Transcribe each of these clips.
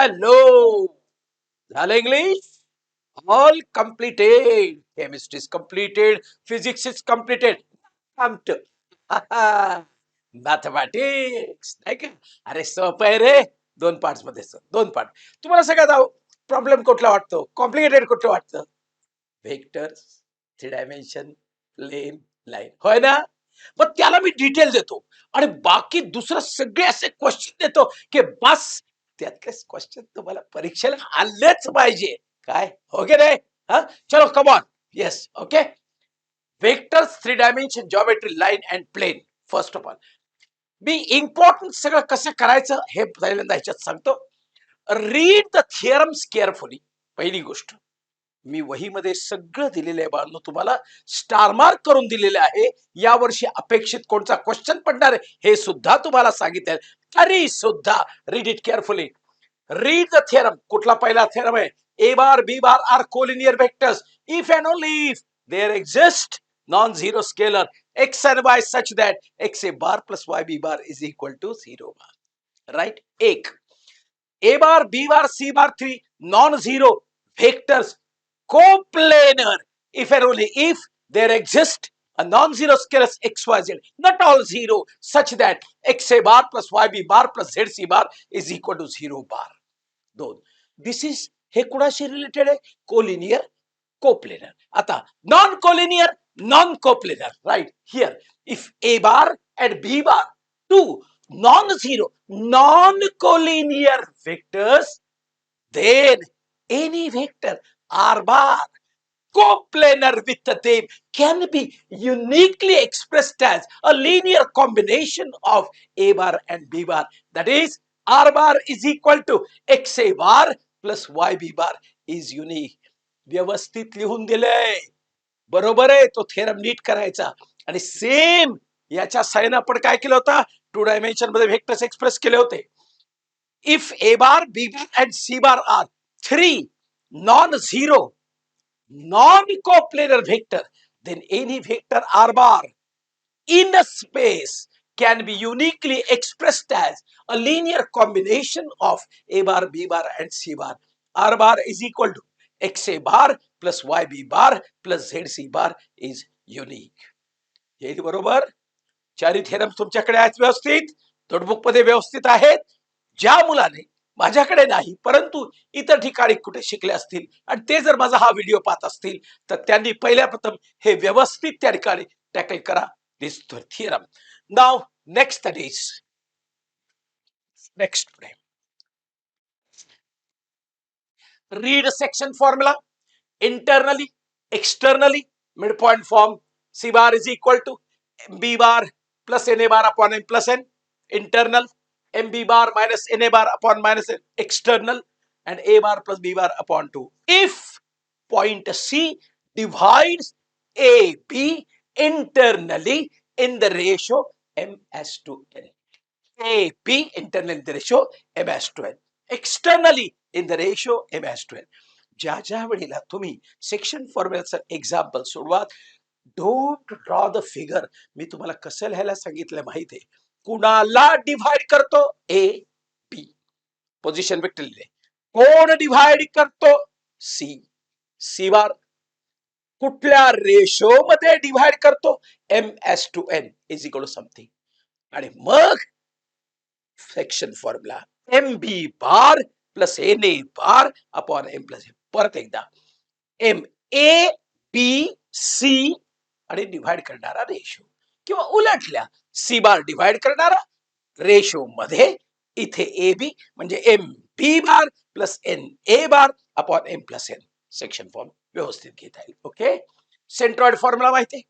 Hello. झालं English? All completed. Chemistry is completed. Physics is completed. Come to mathematics नाही का? अरे सोपं आहे रे. दोन पार्ट्स मध्ये दोन पार्ट. तुम्हाला सगळ्यात प्रॉब्लेम कुठला वाटतो? कॉम्प्लिकेटेड कुठलं वाटतं? Vectors, 3 dimension, plane, line. होय ना? मग त्याला मी डिटेल देतो आणि बाकी दुसरं सगळे असे क्वेश्चन देतो की बस त्यातले क्वेश्चन तुम्हाला परीक्षेला आलेच पाहिजे. काय हो की नाही? हा चलो come on. Yes okay. Vectors, 3 dimension, geometry, line and plane. First of all मी इम्पॉर्टंट सगळं कसं करायचं हे पहिल्यांदा ह्याच्यात सांगतो. Read the theorems carefully. पहिली गोष्ट मी वहीमध्ये सगळं दिलेलं आहे बाळांनो, तुम्हाला स्टार मार्क करून दिलेले आहे. यावर्षी अपेक्षित कोणता क्वेश्चन पडणार आहे हे सुद्धा तुम्हाला सांगितलं. तरी सुद्धा read it carefully. Read the theorem. कुठला पहिला थिअरम आहे? A bar B bar are collinear vectors if and only if there exist non zero scalar X and Y such that X A bar plus Y B bar is equal to 0 bar. Right. एक A bar B bar C bar 3 non zero vectors coplanar if and only if there exists a non-zero scalar xyz, not all zero, such that xa bar plus yb bar plus zc bar is equal to 0 bar. दोन. This is हे कुणाशी related आहे? Collinear, coplanar. आता non collinear, non coplanar. Right. Here if A bar and b bar two non-zero, non-collinear vectors, then any vector R bar coplanar with them can be uniquely expressed as a linear combination of A bar and B bar. That is, R bar is equal to XA bar plus YB bar is unique. व्यवस्थित लिहून दिलंय. बरोबर आहे. तो theorem नीट करायचा. आणि same याच्या sign आपण काय केलं होता? 2 डायमेन्शन मध्ये व्हेक्टर्स एक्सप्रेस केले होते. If A bar, B bar and C bar are 3 non-zero, non-coplanar vector, then any vector R bar in a space can be uniquely expressed as a linear combination of A bar, B bar and C bar. R bar is equal to XA bar plus YB bar plus ZC bar is unique. हे बरोबर. चारी theorem तुमच्याकडे आहेत व्यवस्थित, notebook मध्ये व्यवस्थित आहेत. ज्या मुलाने माझ्याकडे नाही परंतु इतर ठिकाणी कुठे शिकले असतील आणि ते जर माझा हा व्हिडिओ पाहत असतील तर त्यांनी पहिल्या प्रथम हे व्यवस्थित त्या ठिकाणी टॅकल करा this theorem. Now next studies. Next read section formula. Internally, externally, mid point form. C bar is equal to B bar plus N A bar upon N plus N. Internal mb bar minus na bar upon minus n external and a bar plus b bar upon 2 if point C divides AB internally in the ratio ms to n. AB internally in the ratio ms to n, externally in the ratio ms to n. ज्या वेळेला तुम्ही section फॉर्म्युलाचं example सोडवात, don't draw the figure. मी तुम्हाला कसं लिहायला सांगितलं माहिती आहे? कुणाला डिवाइड करतो? A B. पोझिशन वेक्टर लिहिले. कोण डिवाइड करतो? सी. C bar. कुठल्या रेशो मध्ये डिवाइड करतो? M is to N is equal to something. आणि मग section formula M B bar plus N A bar upon M plus M. परत एकदा एम ए बी सी आणि divide करणारा ratio किंवा उलटल्या सी बार डिवाइड करणारा रेशो मध्ये इथे ए बी म्हणजे M B bar plus N A bar upon M plus N. Section form व्यवस्थित घेता येईल. ओके. सेंट्रॉइड फॉर्म्युला माहिती.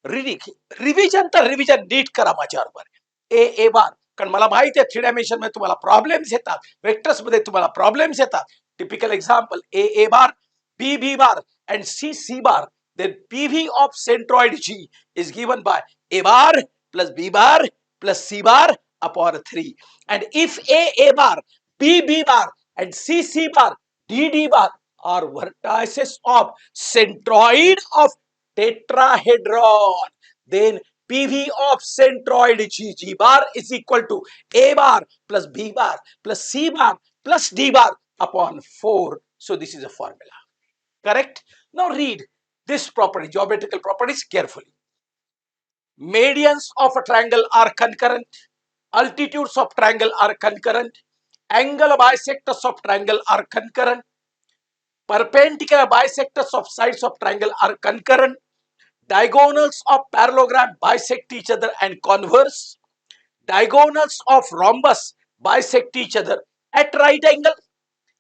रिव्हिजन तर रिव्हिजन नीट करा माझ्याबरोबर. ए ए बार, कारण मला माहिती आहे 3 डायमेन्शन मध्ये तुम्हाला प्रॉब्लेम्स येतात, वेक्टर्स मध्ये तुम्हाला प्रॉब्लेम्स येतात. Typical example A A bar, B B bar and C bar, then PV of centroid G is given by A bar plus B bar plus C bar upon 3. And if A bar, B bar and C bar, D bar are vertices of centroid of tetrahedron, then PV of centroid G bar is equal to A bar plus B bar plus C bar plus d bar upon 4. So this is a formula. Correct? Now read this property, geometrical properties carefully. Medians of a triangle are concurrent. Altitudes of triangle are concurrent. Angle bisectors of triangle are concurrent. Perpendicular bisectors of sides of triangle are concurrent. Diagonals of parallelogram bisect each other and converse. Diagonals of rhombus bisect each other at right angle.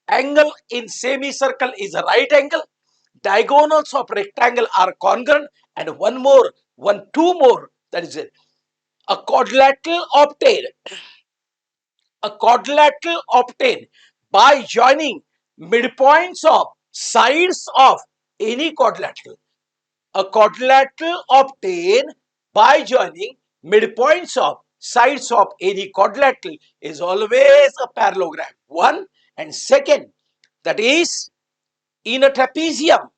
Angle in semicircle is a right angle. Diagonals of rectangle are congruent. And two more, that is it. A quadrilateral obtained by joining midpoints of sides of any quadrilateral. A quadrilateral obtained by joining midpoints of sides of any quadrilateral is always a parallelogram. One, and second, that is, in a trapezium,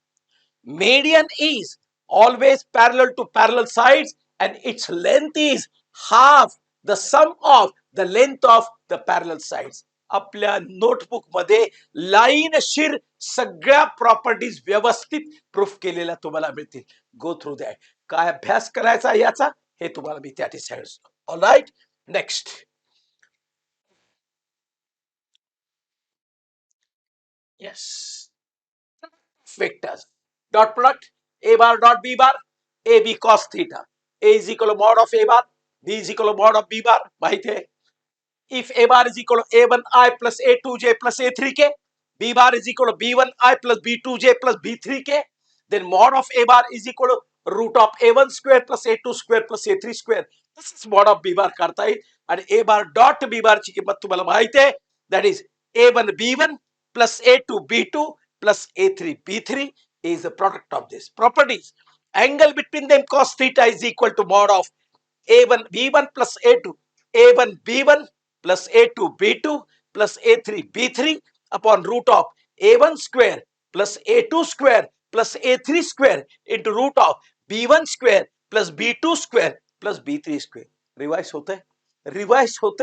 median is always parallel to parallel sides and its length is half the sum of the length of the parallel sides. आपल्या notebook मध्ये लाईनशीर सगळ्या properties व्यवस्थित proof केलेल्या तुम्हाला मिळतील. Go through that. काय अभ्यास करायचा याचा हे तुम्हाला मी त्या ठिकाणी सांगतो. Alright, next. Yes. Vectors. Dot product a bar dot b bar, ab cos theta. A is equal to mod of a bar, b is equal to mod of b bar. माहित है. If a bar is equal to a1i plus a2j plus a3k, b bar is equal to b1i plus b2j plus b3k, then mod of a bar is equal to root of a1 square plus a2 square plus a3 square. This is mod of b bar करता है. And a bar dot b bar ची किंमत तुम्हाला माहित है. That is a1 b1 plus a2 b2 plus a3 b3 is the product of this properties. Angle between them cos theta is equal to mod of a1 b1 plus a1 b1 plus a2 b2 plus a3 b3 upon root of a1 square plus a2 square plus a3 square into root of b1 square plus b2 square plus b3 square. Revise होता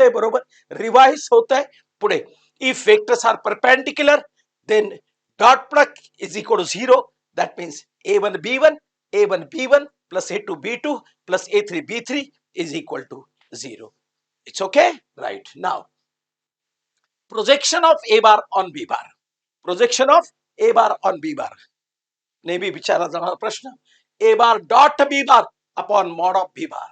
है बरोबर. Revise होता है. पुढे if vectors are perpendicular then dot product is equal to 0. That means a1 b1 plus a2 b2 plus a3 b3 is equal to 0. It's okay? Right. Now, projection of a bar on b bar. Projection of a bar on b bar. ने भी विचारा जाणारा प्रश्न. a bar dot b bar upon mod of b bar.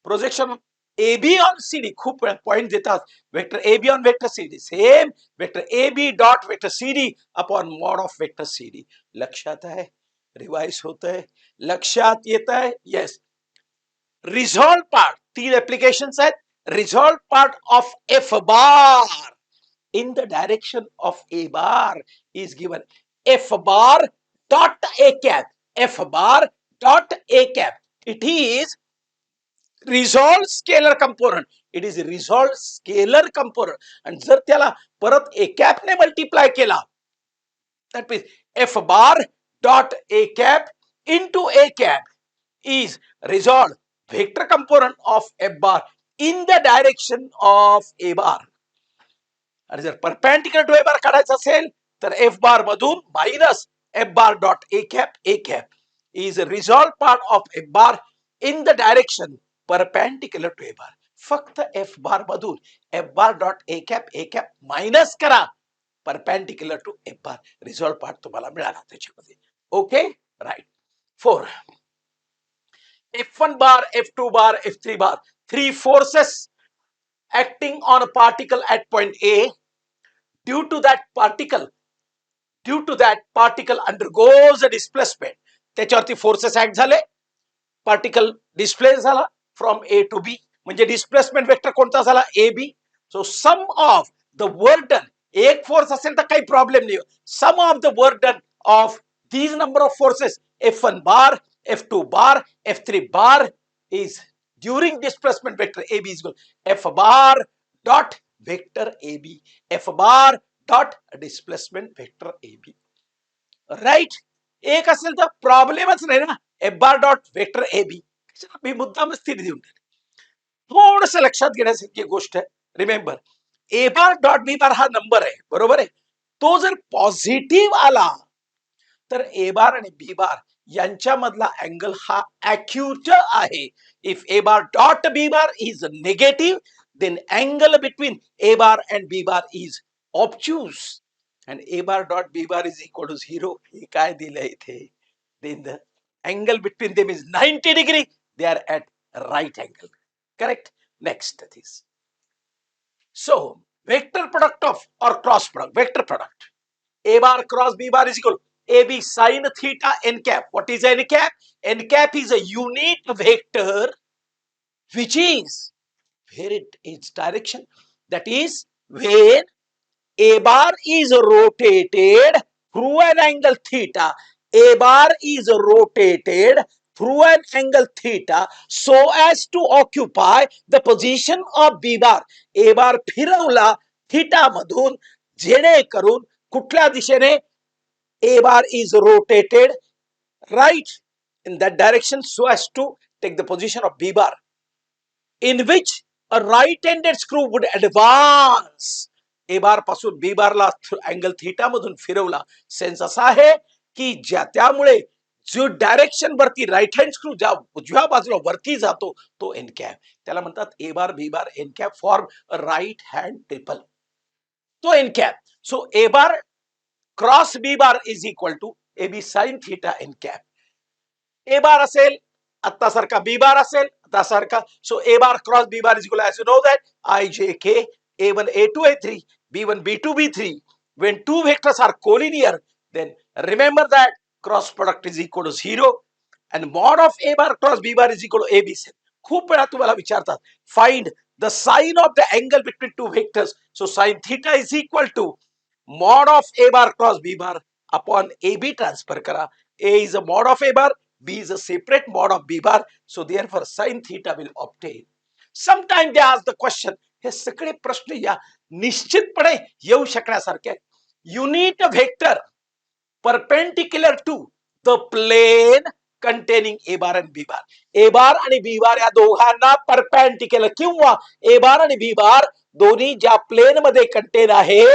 Projection of ab on cd. खूप point देतात. Vector ab on vector cd. Same vector ab dot vector cd upon mod of vector cd. लक्षात आहे? Revise होता है? लक्षात येत आहे? Yes. Resolve part 3 applications आहेत. Resolved part of f bar in the direction of a bar is given f bar dot a cap. F bar dot a cap. It is resolved scalar component. It is resolved scalar component. And जर त्याला परत a cap ने multiply केला, that means f bar dot a cap into a cap is resolved vector component of f bar in the direction of a bar. आणि जर perpendicular to a bar काढायचं असेल तर f bar मधून minus f bar dot a cap is a resolved part of f bar in the direction perpendicular to a bar. फक्त f bar मधून f bar dot a cap minus करा perpendicular to f bar. Resolve part तुम्हाला मिळाला त्याच्यामध्ये. Okay, right. 4. f1 bar, f2 bar, f3 bar. 3 forces acting on a particle at point A. Due to that particle undergoes a displacement. त्याच्यावरती forces act झाले. Particle displaced झाला from A to B. म्हणजे displacement vector कोणता झाला? AB. So sum of the work done. एक force असेल तर काही problem नाही. Sum of the work done of these number of forces F1 bar, F2 bar, F3 bar is during displacement vector AB is equal F bar dot vector AB. F bar dot displacement vector AB. Right? एक असेल तर प्रॉब्लेमच नाही ना. F bar dot vector AB. मी मुद्दाम स्थिती देऊन थोडस लक्षात घेण्यासारखी गोष्ट आहे. रिमेंबर, ए बार डॉट बी बार हा नंबर आहे, बरोबर आहे. तो जर पॉझिटिव्ह आला तर ए बार आणि बी बार यांच्यामधला अँगल हा ॲक्यूट आहे. If A bar dot B bar is negative, then angle between a bar and b bar is obtuse and a bar dot b bar is equal to 0. हे काय दिलंय इथे? Then the angle between them is 90 degree. They are at right angle. Correct? Next is. So, vector product of or cross product, vector product. A bar cross b bar is equal to AB sin theta n cap. What is n cap? N cap is a unit vector which is where its direction, that is when a bar is rotated through an angle theta, a bar is rotated through an angle theta so as to occupy the position of b bar. a bar फिरवला theta मधून जेणेकरून कुठल्या दिशेने a bar is rotated right in that direction so as to take the position of b bar, in which a right-handed screw would advance. ए बार पासून बी बारला angle theta मधून फिरवला. Sense असा आहे की त्यामुळे जो डायरेक्शन वरती राईट हँड स्क्रू ज्या उजव्या बाजूला वरती जातो तो एन कॅप, त्याला म्हणतात A bar B bar N cap form right hand triple, तो N cap. So A bar cross B bar is equal to A B sine theta N cap. A bar असेल आता सारखा, B bar असेल आता सारखा. So A bar cross B bar is equal, as you know that I J K A1 A2 A3 B1 B2 B3. When two vectors are collinear, then remember that cross product is equal to 0 and mod of A bar cross B bar is equal to AB. खूप वेळा तुम्हाला विचारतात find the sine of the angle between two vectors. So sin theta is equal to mod of A bar cross B bar upon AB transfer करा. A is a mod of A bar, B is a separate mod of B bar. So therefore sin theta will obtain. Sometimes they ask the question, हे सगळे प्रश्न या निश्चितपणे येऊ शकण्यासारखे. Unit vector perpendicular to the plane containing A bar आणि B बार. ए bar आणि B बार या दोघांना परपेंडिक्युलर किंवा ए बार आणि बी बार दोन्ही ज्या प्लेन मध्ये कंटेन आहे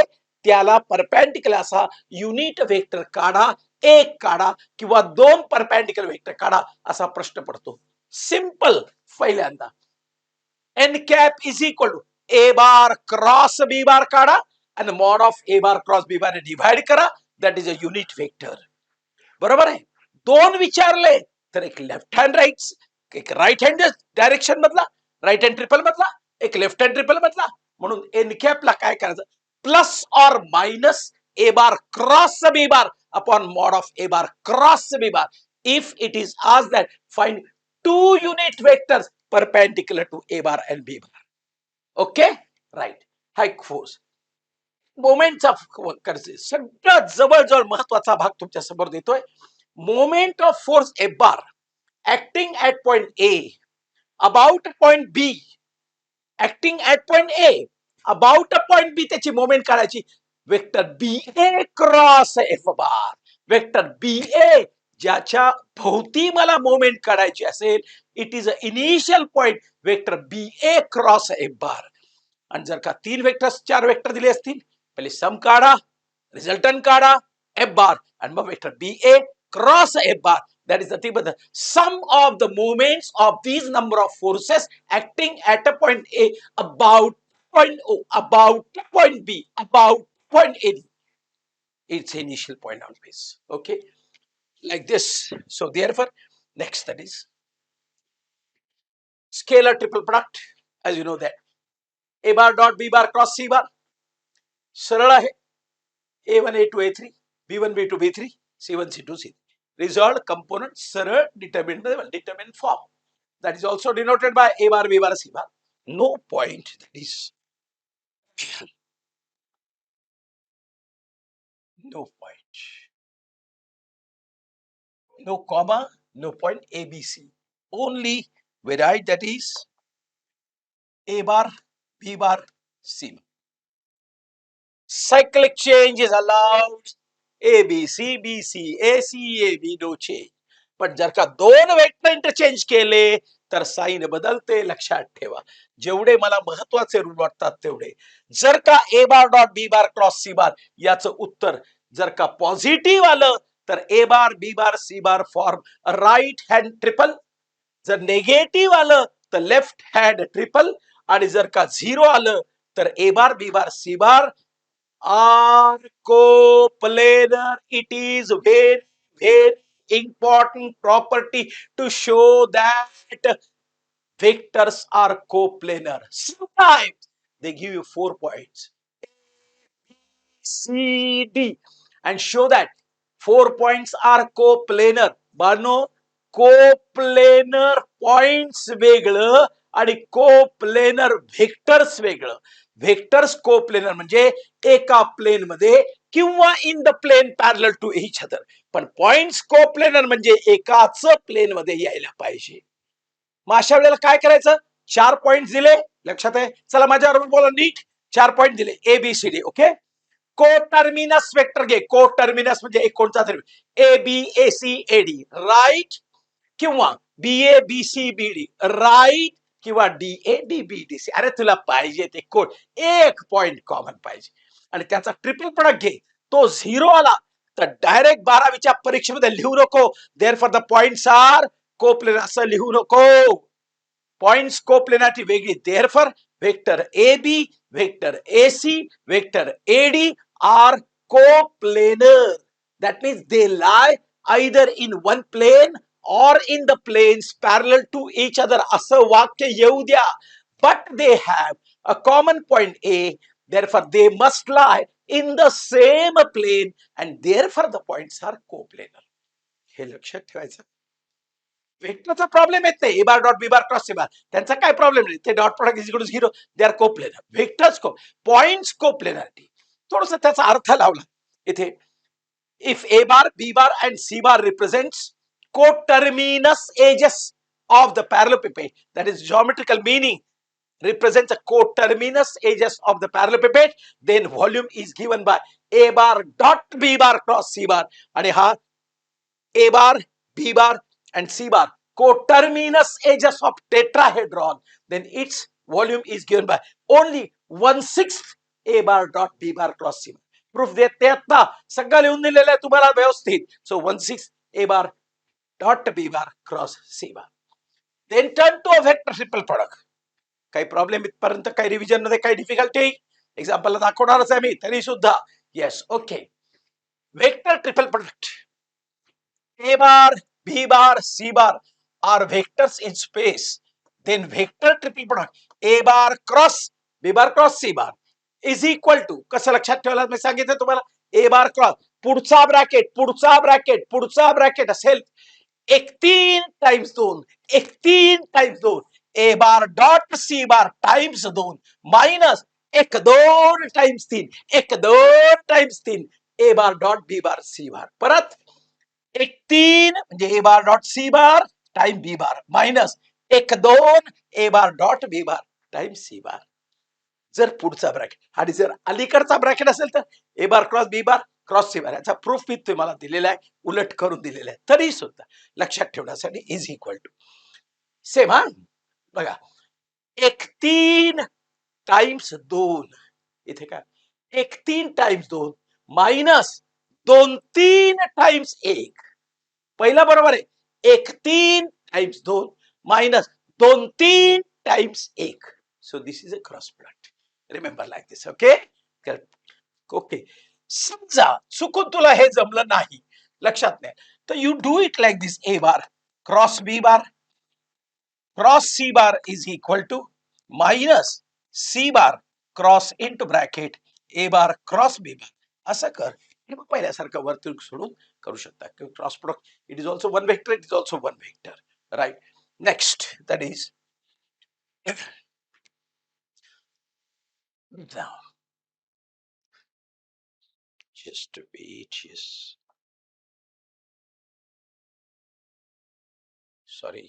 त्याला परपेंडिक्युलर असा युनिट व्हेक्टर काढा, एक काढा किंवा दोन परपेंडिक्युलर व्हेक्टर काढा असा प्रश्न पडतो. सिंपल. पहिल्यांदा N cap is equal to A bar cross B bar काढा आणि mod of A bar cross B bar divide करा. That is a unit vector. बरोबर आहे. दोन विचारले तर एक लेफ्ट हँड राईट, एक राईट हँड डायरेक्शन मधला, राईट हँड ट्रिपल मधला, एक लेफ्ट हँड ट्रिपल मधला. म्हणून एन कॅपला काय करायचं, प्लस और minus A bar cross B bar upon mod of A bar cross B bar. If it is आज that find two unit vectors perpendicular to A bar and B bar. Okay right. हाय force मोमेंटचा सगळ्यात जवळजवळ महत्वाचा भाग तुमच्या समोर देतोय. Moment of force F bar acting at point A about point B, acting at point A about a point B, त्याची मोमेंट काढायची. Vector B A cross F bar, vector B A ज्याच्या भोवती मला मोमेंट काढायची असेल, it is a initial point vector B A cross F bar. आणि जर का तीन वेक्टर्स चार वेक्टर दिले असतील, पहिले सम काढा, रिझल्टंट काढा, एफ बार, आणि मग vector B A cross F bar. That is nothing but the sum of the moments of these number of forces acting at a point A about point O, about point B, about point A. Its initial point always. Okay, like this. So therefore, next that is scalar triple product. As you know that A bar dot B bar cross C bar सरळ आहे. A1 A2 A3 B1 B2 B3 C1 C2 C3. Resolved component सरळ determined form. That is also denoted by A bar B bar C bar. No point, that is no point, no comma, no point, A B C. Only we write that is A bar B bar C bar. Cyclic change is allowed. A B C B C A C A B no change. पण जर का दोन vector interchange केले तर sine बदलते, लक्षात ठेवा. जेवढे मला महत्वाचे रूल वाटतात तेवढे. जर का A bar dot B bar cross C bar याचं उत्तर जर का पॉझिटिव्ह आलं तर A bar B bar C bar form right hand triple. जर नेगेटिव्ह आलं तर लेफ्ट हँड ट्रिपल. आणि जर का झिरो आलं तर A bar B bar C bar are coplanar. It is very, very important property to show that vectors are coplanar. Sometimes they give you 4 points C, D and show that 4 points are coplanar. बानो coplanar points वेगळं आणि coplanar vectors वेगळं. Vectors coplanar म्हणजे एका plane मध्ये किंवा in the plane parallel to each other. पण points coplanar म्हणजे एकाच प्लेन मध्ये यायला पाहिजे. मग अशा वेळेला काय करायचं? 4 पॉइंट दिले, लक्षात आहे. चला माझ्याबरोबर बोला नीट. 4 पॉइंट दिले A B C D. Okay. Coterminous vector घे. कोटर्मिनस म्हणजे एक कोणता तरी A B A C A D right, किंवा B A B C B D right, किंवा D A D B D C. अरे तुला पाहिजे ते कोड, एक पॉइंट कॉमन पाहिजे. आणि त्याचा ट्रिपल प्रोडक्ट घे. तो 0 आला तर डायरेक्ट 12वीच्या परीक्षेमध्ये लिहू नको therefore the points are coplanar असं लिहू नको. पॉइंट्स कोप्लेनारिटी वेगळी. Therefore vector A B, vector A C, vector A D are coplanar. That means they lie either in one plane or in the planes parallel to each other. असं वाक्य येऊ द्या. But they have a common point A. Therefore, they must lie in the same plane and therefore the points are coplanar. हे लक्षात ठेवायचं. वेक्टरचा problem येत नाही. A bar dot B bar cross C bar त्यांचा काय प्रॉब्लेम नाही. ते dot product is equal to 0. They are coplanar. Vectors को पॉइंट्स कोप्लेनारिटी. थोडस त्याचा अर्थ लावला इथे. If A bar B bar and C bar represents coterminous edges of the parallelepiped, that is geometrical meaning, represents a coterminous edges of the parallelepiped, then volume is given by a bar dot b bar cross c bar. आणि हा a bar b bar and c bar coterminous edges of tetrahedron, then its volume is given by only 1/6 a bar dot b bar cross c bar. Proof देते आता सगळं लिहून दिलेलं आहे तुम्हाला व्यवस्थित. So 1/6 a bar dot b bar cross c bar. Then turn to a vector triple product. काही problem इथपर्यंत, काही रिव्हिजन मध्ये काही डिफिकल्टी एक्झाम्पल दाखवणारच आहे मी तरी सुद्धा. Yes, okay. Vector triple product a bar b bar c bar are vectors in space. Then vector triple product a bar cross b bar cross c bar is equal to, कसं लक्षात ठेवायला मी सांगितलं तुम्हाला, a bar cross पुढचा bracket पुढचा bracket पुढचा bracket असेल 1 times 2, 1 times 2 a bar dot c bar times 2 minus 1 times 3, 1 times 3 a bar dot b bar c bar. परत 1 म्हणजे A bar dot C bar time B bar minus 1 A bar dot B bar time C bar. जर पुढचा bracket आणि जर अलीकडचा bracket असेल तर A bar cross B bar cross C बार. याचा प्रूफ मी तुम्हाला दिलेला आहे, उलट करून दिलेला आहे. तरी सुद्धा लक्षात ठेवण्यासाठी इज इक्वल टू सेम. हा बघा 1 टाइम्स 2 इथे काय 1 टाइम्स 2 मायनस 2 टाइम्स 1. पहिला बरोबर आहे. 1 times 2 minus 2 times 1. So this is a cross product. Remember like this. Okay okay. समजा चुकून तुला हे जमलं नाही, लक्षात नाही, तर you do it like this. A bar cross B bar cross C bar is equal to minus C bar cross into bracket A bar cross B bar. असं कर. मग पहिल्यासारखं वर्तुळ सोडून करू शकता. Cross product it is also one vector, it is also one vector, right. Next that is just wait. Yes, sorry.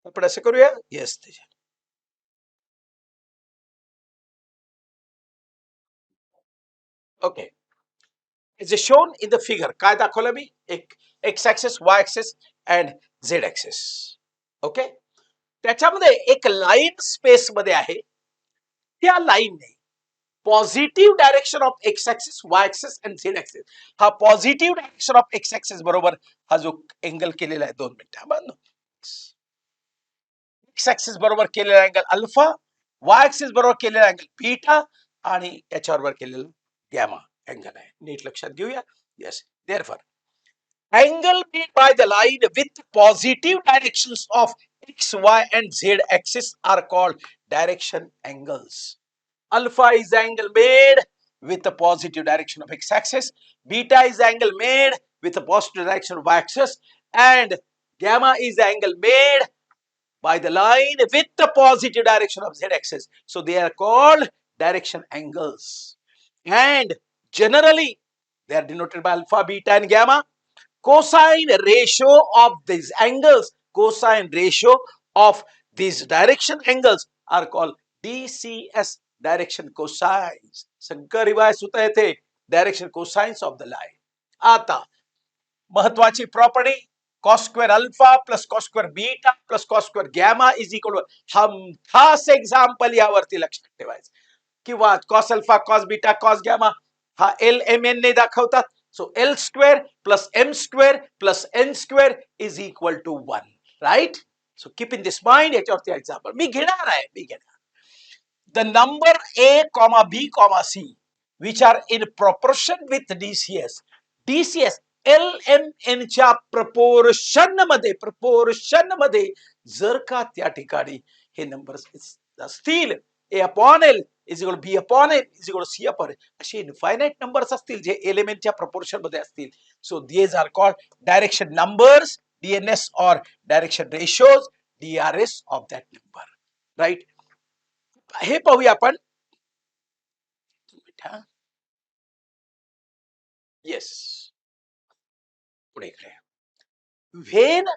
आपण असं करूया. Yes, okay. As shown in the figure, काय दाखवलं मी? एक X axis, Y axis and Z axis. Okay, त्याच्यामध्ये एक line space मध्ये आहे, त्या लाईनने positive direction of X axis, Y axis and Z axis, हा positive direction of X axis बरोबर हा जो अँगल केलेला आहे, 2 मिनिटं, एक्स ऍक्सिस बरोबर केलेला अँगल अल्फा, वाय ऍक्सिस बरोबर केलेला अँगल बीटा आणि याच्याबरोबर केलेला गॅमा अँगल आहे. नीट लक्षात घेऊया. Yes, therefore angle made by the line with positive directions of x, y and z axis are called direction angles. Alpha is angle made with the positive direction of x axis, beta is angle made with the positive direction of y axis, and gamma is angle made by the line with the positive direction of z axis. So they are called direction angles, and generally they are denoted by alpha, beta and gamma. Cosine ratio of these angles, cosine ratio of these direction angles are called DCS, direction cosines. सगळं revise होता येते, direction cosines of the line. आता महत्वाची property, cos square alpha plus cos square beta plus cos square gamma is equal, हमखास example यावरती लक्षात ठेवायचं. किंवा cos alpha cos beta cos gamma हा एल एम एन ने दाखवतात. So L square plus M square plus N square is equal to 1, right. So keep in this mind. याच्यावरती example मी घेणार. The number A comma B comma C which are in proportion with DCS. DCS L M N च्या proportion मध्ये जर का त्या ठिकाणी हे नंबर असतील, A upon L is equal B upon L is equal C upon L, असे infinite numbers असतील जे एलिमेंटच्या प्रपोर्शन मध्ये असतील. So these are called direction numbers, DNS और direction ratios, DRS of that number, right. हे पाहूया आपण. येस, पुढे इकडे. When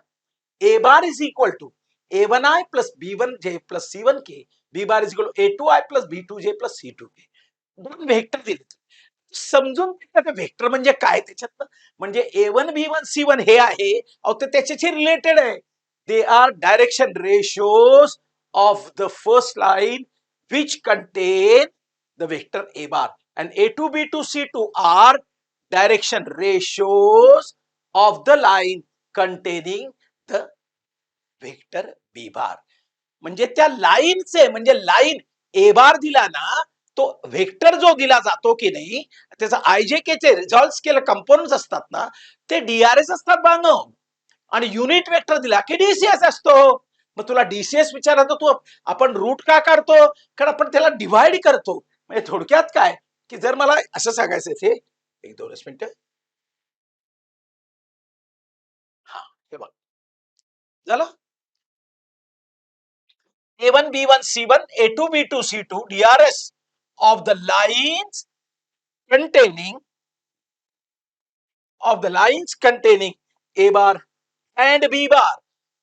A bar is equal to a1i plus b1j plus c1k, b bar is equal to a2i plus b2j plus c2k, दोन vector दिले. समजून vector म्हणजे काय त्याच्यात, म्हणजे a1 b1 c1 हे आहे, अहो ते त्याच्याशी रिलेटेड आहे. They are direction ratios of the first line which contain the vector a bar, and a2 b2 c2 are direction ratios of the line containing the vector b bar. म्हणजे त्या लाईनचे, म्हणजे लाईन ए बार दिला ना, तो vector जो दिला जातो की नाही, त्याचा आयजेके चे रिझॉल्व्ह केले कंपोनंट्स असतात ना, ते डीआरएस असतात बांगो. आणि युनिट वेक्टर दिला की डीसीएस असतो. मग तुला डीसीएस विचारला तर तू आपण रूट का काढतो, कारण आपण त्याला डिव्हाइड करतो. म्हणजे थोडक्यात काय की जर मला असं सांगायचं इथे, एक 2 मिनिटं, हा हे बघ झालं. a1 b1 c1 a2 b2 c2 DRS of the lines containing a bar and b bar.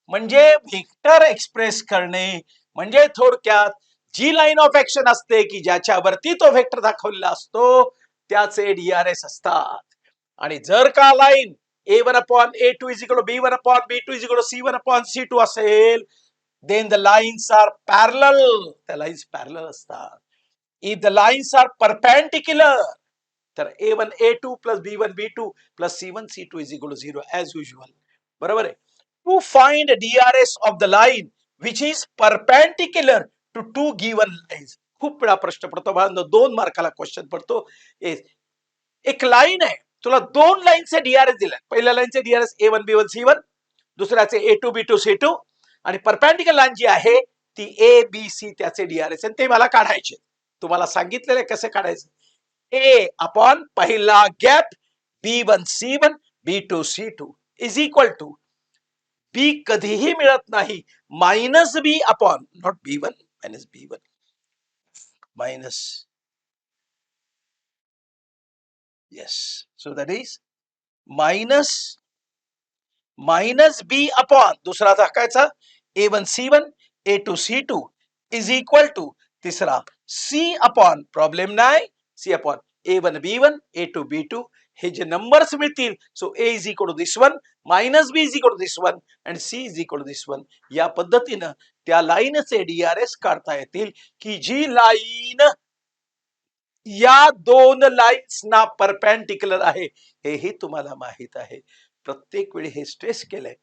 म्हणजे व्हेक्टर एक्सप्रेस करणे म्हणजे थोडक्यात जी लाईन ऑफ ऍक्शन असते की ज्याच्यावरती तो व्हेक्टर दाखवलेला असतो त्याचे डीआरएस असतात. आणि जर का line a1 upon a2 is equal b1 upon b2 is equal c1 upon c2 असेल, then the lines are parallel. The lines parallel असतात. If the lines are perpendicular, तर a1 a2 plus b1 b2 plus c1 c2 is equal to 0 as usual. बरोबर आहे. To find DRS of the line which is perpendicular to two given lines. खूप वेळा प्रश्न पडतो बाळांनो, 2 मार्काला question पडतो. एक लाईन आहे, तुला 2 लाईनचे डीआरएस दिले. पहिल्या लाईनचे डीआरएस a1 b1 c1, दुसऱ्याचे a2 b2 c2, आणि परपेंडिकुलर लाईन जी आहे ती ए बी सी त्याचे डीआरएस, आणि ते मला काढायचे. तुम्हाला सांगितलेलं कसं काढायचं. ए अपॉन पहिला gap b1 c1 b2 c2 is equal to B कधीही मिळत नाही minus B upon, not b1 minus b1 minus, yes, so that is minus B upon दुसरा टाकायचा a1 c1 a2 c2 is equal to तिसरा c अपॉन, problem नाही, c अपॉन a1 b1 a2 b2, हे जे नंबर्स मिळतील, so A is equal to this one, minus B is equal to this one and C is equal to this one. या पद्धतीनं त्या लाईनचे DRS काढता येतील की जी लाईन या दोन लाईन्सना परपेंडिक्युलर आहे. हेही तुम्हाला माहित आहे. प्रत्येक वेळी हे स्ट्रेस केलंय,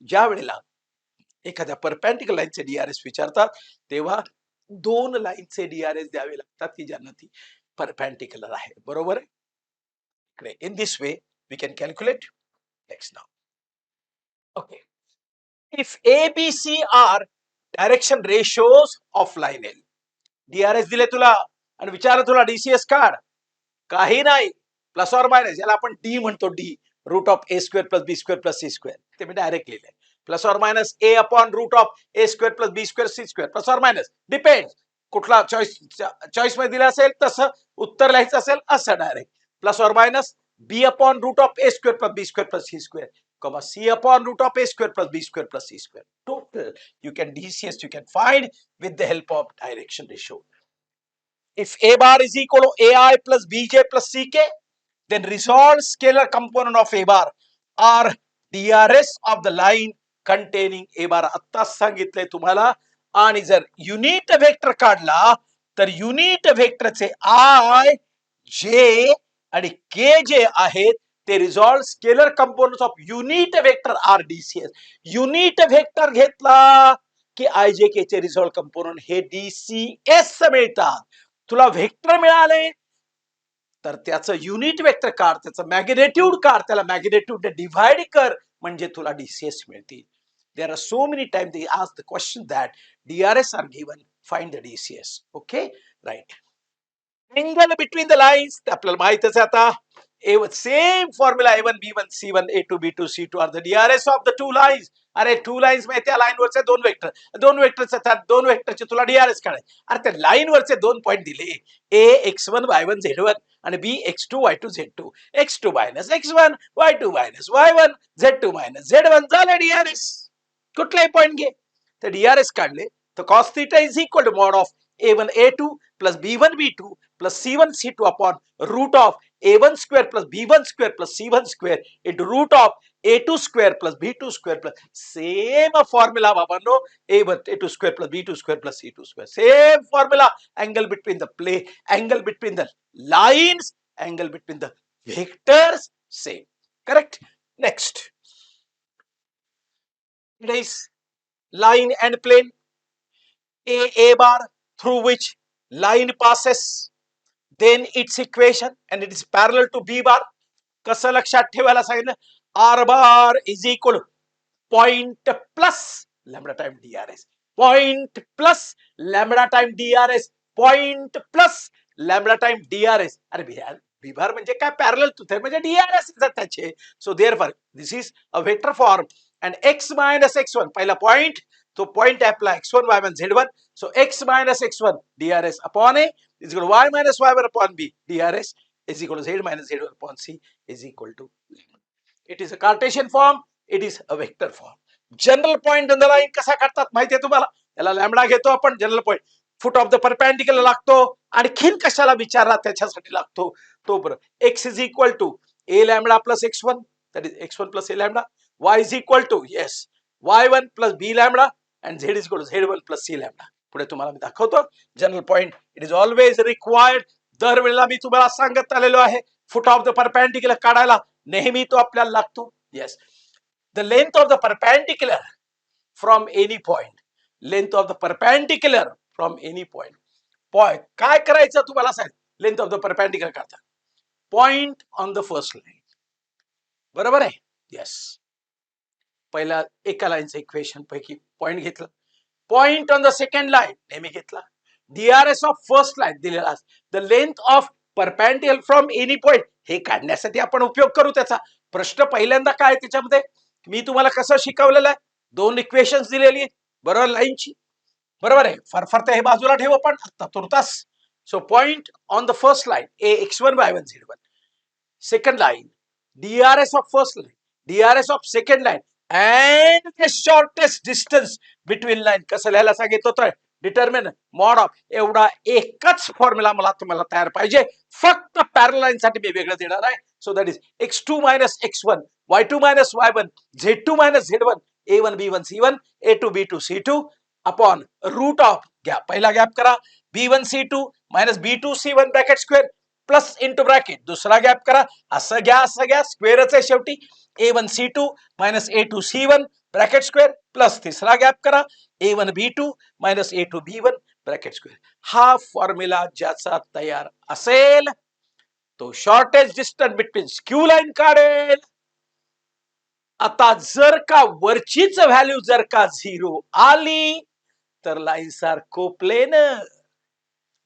ज्या वेळेला एखाद्या परपेंडिक्युलर लाईनचे DRS विचारतात तेव्हा दोन लाईनचे DRS द्यावे लागतात की ज्यांना ती परपेंडिक्युलर आहे. बरोबर आहे. In this way we can calculate. Next now. Okay. If A, B, C are direction ratios of line L. DRS दिले तुला आणि विचार तुला DCS काढ. काही नाही, प्लस ऑर मायनस, याला आपण डी म्हणतो, D root of A square plus B square plus C square. ते मी डायरेक्ट लिहिलंय. Plus or minus A upon root of A square plus B square C square. Plus or minus depend, कुठला choice मध्ये दिला असेल तसं उत्तर लिहायचं असेल असं direct. Plus or minus b upon root of a square plus b square plus c square, comma c upon root of a square plus b square plus c square. Total you can DCS you can find with the help of direction ratio. If a bar is equal to ai plus bj plus ck, then resolve scalar component of a bar are DRS of the line containing a bar. आत्ताच सांगितलंय तुम्हाला. आणि जर unit vector काढला तर unit वेक्टरचे i, j आणि के जे आहेत ते resolve scalar components of unit vector are DCS. Unit vector घेतला की आय जे के चे रिझॉल्व कंपोनंट हे DCS मिळतात. तुला वेक्टर मिळाले तर त्याचं युनिट वेक्टर काढ, त्याचं मॅग्नेट्यूड काढ, त्याला मॅग्नेट्यूड डिव्हाइड कर, म्हणजे तुला DCS मिळतील. There are so many times they ask the question that DRS are given, find the DCS. Okay, right. Angle between the lines आपल्याला माहितच आहे आता. Same formula A1 B1 C1 A2 B2 C2 are the DRS of the two lines. अरे two lines मध्ये त्या line वरचे दोन vector, दोन वेक्टरचे त्यात दोन वेक्टरचे तुला DRS काढायचे. अरे त्या लाईन वरचे दोन पॉइंट दिले, A x1 y1 z1 आणि B x2 y2 z2, x2 minus x1 y2 minus y1 z2 minus z1 झाले DRS. कुठलाही पॉइंट घे तर DRS काढले तर cos theta is equal to mod of A1 A2 plus B1 B2 plus C1 C2 upon root of A1 square plus B1 square plus C1 square into root of A2 square plus B2 square plus same formula बाबांनो, A1 A2 square plus B2 square plus C2 square, same formula. Angle between the plane, angle between the lines, angle between the vectors, same. Correct. Next, it is line and plane. A bar through which line passes, then its equation and it is parallel to B bar. कसं लक्षात ठेवायला सांगितलं, R bar is equal to point plus lambda time DRS, point plus lambda time DRS, point plus lambda time DRS. अरे B bar म्हणजे काय, parallel to ते म्हणजे DRS त्याचे. So therefore this is a vector form and x minus x1 पहिला point, तो point आपला x1 y1 z1, so x minus x1 DRS upon A is equal to y minus y1 upon B DRS is equal to z minus z1 upon C is equal to lambda. It is a Cartesian form, it is a vector form. General point on the line कसा काढतात माहितीये तुम्हाला, त्याला lambda घेतो आपण, general point foot of the perpendicular लागतो, आणखीन कशाला विचारला त्याच्यासाठी लागतो तो बरोबर x is equal to a lambda plus x1, that is x1 plus a lambda, y is equal to yes y1 plus b lambda and z is equal to z1 plus c lambda. पुढे तुम्हाला मी दाखवतो general point. It is always required. दरवेळेला मी तुम्हाला सांगत आलेलो आहे, foot of the perpendicular काढायला नेहमी तो आपल्याला लागतो. Yes, the length of the perpendicular from any point, length of the perpendicular from any point. Point काय करायचं तुम्हाला सांग, लेंथ ऑफ द परपेंडिक्युलर काढता point on the first line. बरोबर आहे. येस, पहिला एका लाईनचं इक्वेशन पैकी पॉइंट घेतला, point on the second line नेहमी घेतला, DRS ऑफ फर्स्ट लाईन दिलेला, the length of perpendicular from any point हे काढण्यासाठी आपण उपयोग करू त्याचा. प्रश्न पहिल्यांदा काय त्याच्यामध्ये मी तुम्हाला कसं शिकवलेलं आहे, दोन इक्वेशन्स दिलेली आहेत बरोबर लाईनची, बरोबर आहे. फार हे बाजूला ठेव आपण आता तुर्तास. So point on the first line A x1 y1 z1, second line DRS of first line, DRS of second line and the shortest distance between line. कसं लिहायला सांगितलं होतं, डिटर्मिन मॉड ऑफ एवढा एकच फॉर्म्युला मला तुम्हाला तयार पाहिजे. फक्त पॅरलल लाईन साठी मी वेगळं देणार आहे. So that is x2 minus x1 y2 minus y1 z2 minus z1 a1 b1 c1 a2 b2 c2 upon root of gap. पहिला गॅप करा b1 c2 minus b2 c1 bracket square plus into bracket. दुसरा gap करा असं घ्या स्क्वेअरच आहे शेवटी. a1 c2 minus a2 c1 bracket square plus तिसरा गॅप करा a1 b2 minus a2 b1 bracket square. हा फॉर्म्युला ज्याचा तयार असेल तो shortage distance between skew line काढेल. आता जर का वरचीच व्हॅल्यू जर का 0 आली तर lines are coplanar.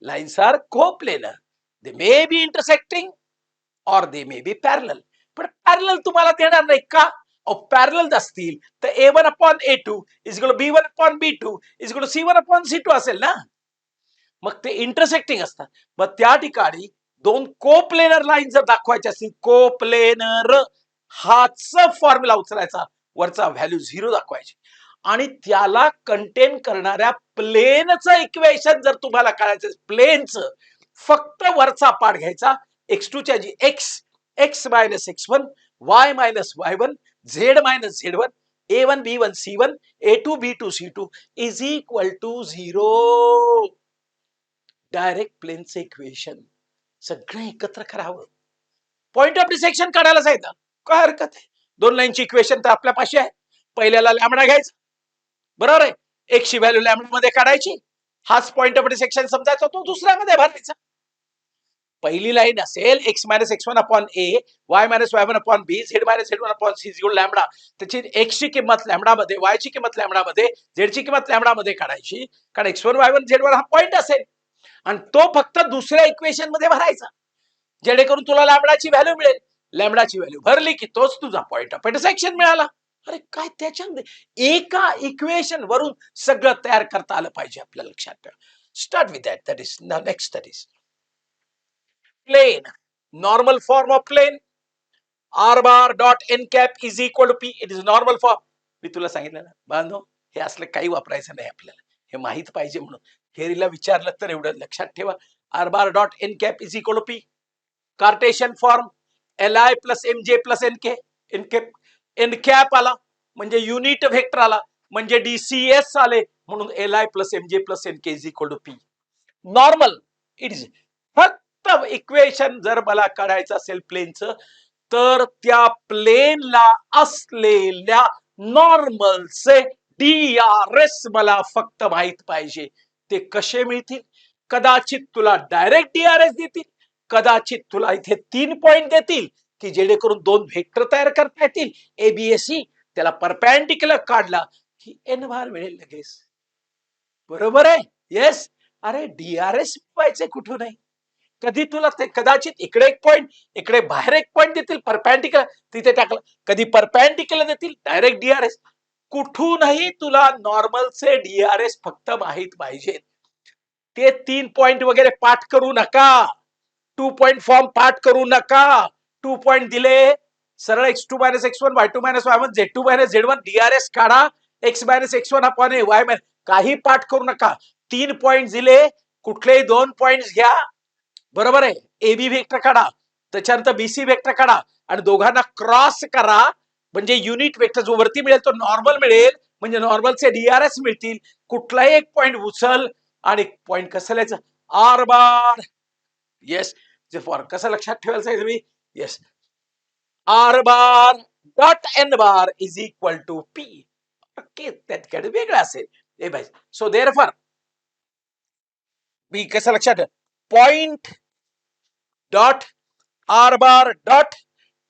Lines are coplanar. They may be intersecting or they may B parallel. पण पॅरलल तुम्हाला देणार नाही का? पॅरलल असतील तर a1 upon a2 is equal to b1 upon b2 is equal to c1 upon c2 असेल ना. मग ते इंटरसेक्टिंग असतात. मग त्या ठिकाणी दोन कोप्लेनर लाईन जर दाखवायचे असतील कोप्लेनर हाच फॉर्म्युला उचलायचा वरचा व्हॅल्यू 0 दाखवायची आणि त्याला कंटेन करणाऱ्या प्लेनचं इक्वेशन जर तुम्हाला काढायचं प्लेनचं फक्त वरचा पार्ट घ्यायचा x2 च्या जी x minus x1 y minus y1 z minus z1 a1 b1 c1 a2 b2 c2 is equal to 0. Direct प्लेनचं इक्वेशन सगळं एकत्र करावं. पॉइंट ऑफ डिसेक्शन काढायला सांगितलं काय हरकत आहे. दोन लाईनची इक्वेशन तर आपल्या पाशी आहे. पहिल्याला लॅमडा घ्यायचा बरोबर आहे. एक्सची व्हॅल्यू लॅमडा मध्ये काढायची. हाच पॉइंट ऑफ डिसेक्शन समजायचा तो दुसऱ्यामध्ये भरायचा. पहिली लाईन असेल x minus x1 upon a y minus y1 upon b z minus z1 upon c equal lambda. त्याची x ची किंमत लॅमडा मध्ये y ची किंमत लॅमडा मध्ये z ची किंमत लॅमडा मध्ये काढायची कारण x1 y1 z1 हा पॉइंट असेल आणि तो फक्त दुसऱ्या इक्वेशन मध्ये भरायचा जेणेकरून तुला लॅमडाची व्हॅल्यू मिळेल. लॅमडाची व्हॅल्यू भरली की तोच तुझा पॉइंट ऑफ इंटरसेक्शन मिळाला. अरे काय त्याच्यामध्ये एका इक्वेशन वरून सगळं तयार करता आलं पाहिजे आपल्या लक्षात ठेवा. Start with that is next that is plane. Normal form of plane r bar dot n cap is equal to p. It is normal form. मी तुला सांगितलं ना बांधव हे असलं काही वापरायचं नाही आपल्याला हे माहित पाहिजे म्हणून. थेअरीला विचारलं तर एवढं लक्षात ठेवा r bar dot n cap is equal to p. Cartesian form li plus mj plus nk. N cap आला म्हणजे युनिट व्हेक्टर आला म्हणजे डीसीएस आले म्हणून li plus mj plus nk is equal to p. Normal it is फक्त equation जर मला काढायचं असेल प्लेनचं तर त्या प्लेनला असलेल्या नॉर्मलचे डीआरएस मला फक्त माहित पाहिजे. ते कसे मिळतील? कदाचित तुला डायरेक्ट डीआरएस देतील, कदाचित तुला इथे 3 पॉइंट देतील की जेणेकरून दोन व्हेक्टर तयार करता येतील एबीएसी. त्याला परपेंडिक्युलर काढला की एन बार मिळेल लगेच. बरोबर आहे. येस. अरे डीआरएस पाहिजे कुठून आहे? कधी तुला ते कदाचित इकडे एक पॉइंट इकडे बाहेर एक पॉइंट देतील परपेंडिक्युलर तिथे टाकलं. कधी परपेंडिक्युलर देतील डायरेक्ट डीआरएस. कुठूनही तुला नॉर्मलचे डीआरएस फक्त माहित पाहिजे. ते 3 पॉइंट वगैरे पाठ करू नका. 2 पॉइंट फॉर्म पाठ करू नका. 2 पॉइंट दिले सरळ x2 minus x1 y2 minus y1 z2 minus z1 DRS काढा. x minus x1 upon a y minus काही पाठ करू नका. 3 पॉइंट दिले कुठलेही 2 पॉइंट्स घ्या. बरोबर आहे. एबी व्हेक्टर काढा त्याच्यानंतर बीसी व्हेक्टर काढा आणि दोघांना क्रॉस करा म्हणजे युनिट व्हेक्टर जो वरती मिळेल तो नॉर्मल मिळेल म्हणजे नॉर्मलचे डीआरएस मिळतील. कुठलाही एक पॉइंट उचल आणि पॉइंट कसं लिहायचं आर बार. येस जे फॉर कसं लक्षात ठेवायचं तुम्ही. Yes R bar dot N bar is equal to P. Okay त्यात वेगळं असेल ए बाय. सो देअरफॉर मी कसं लक्षात point dot R bar dot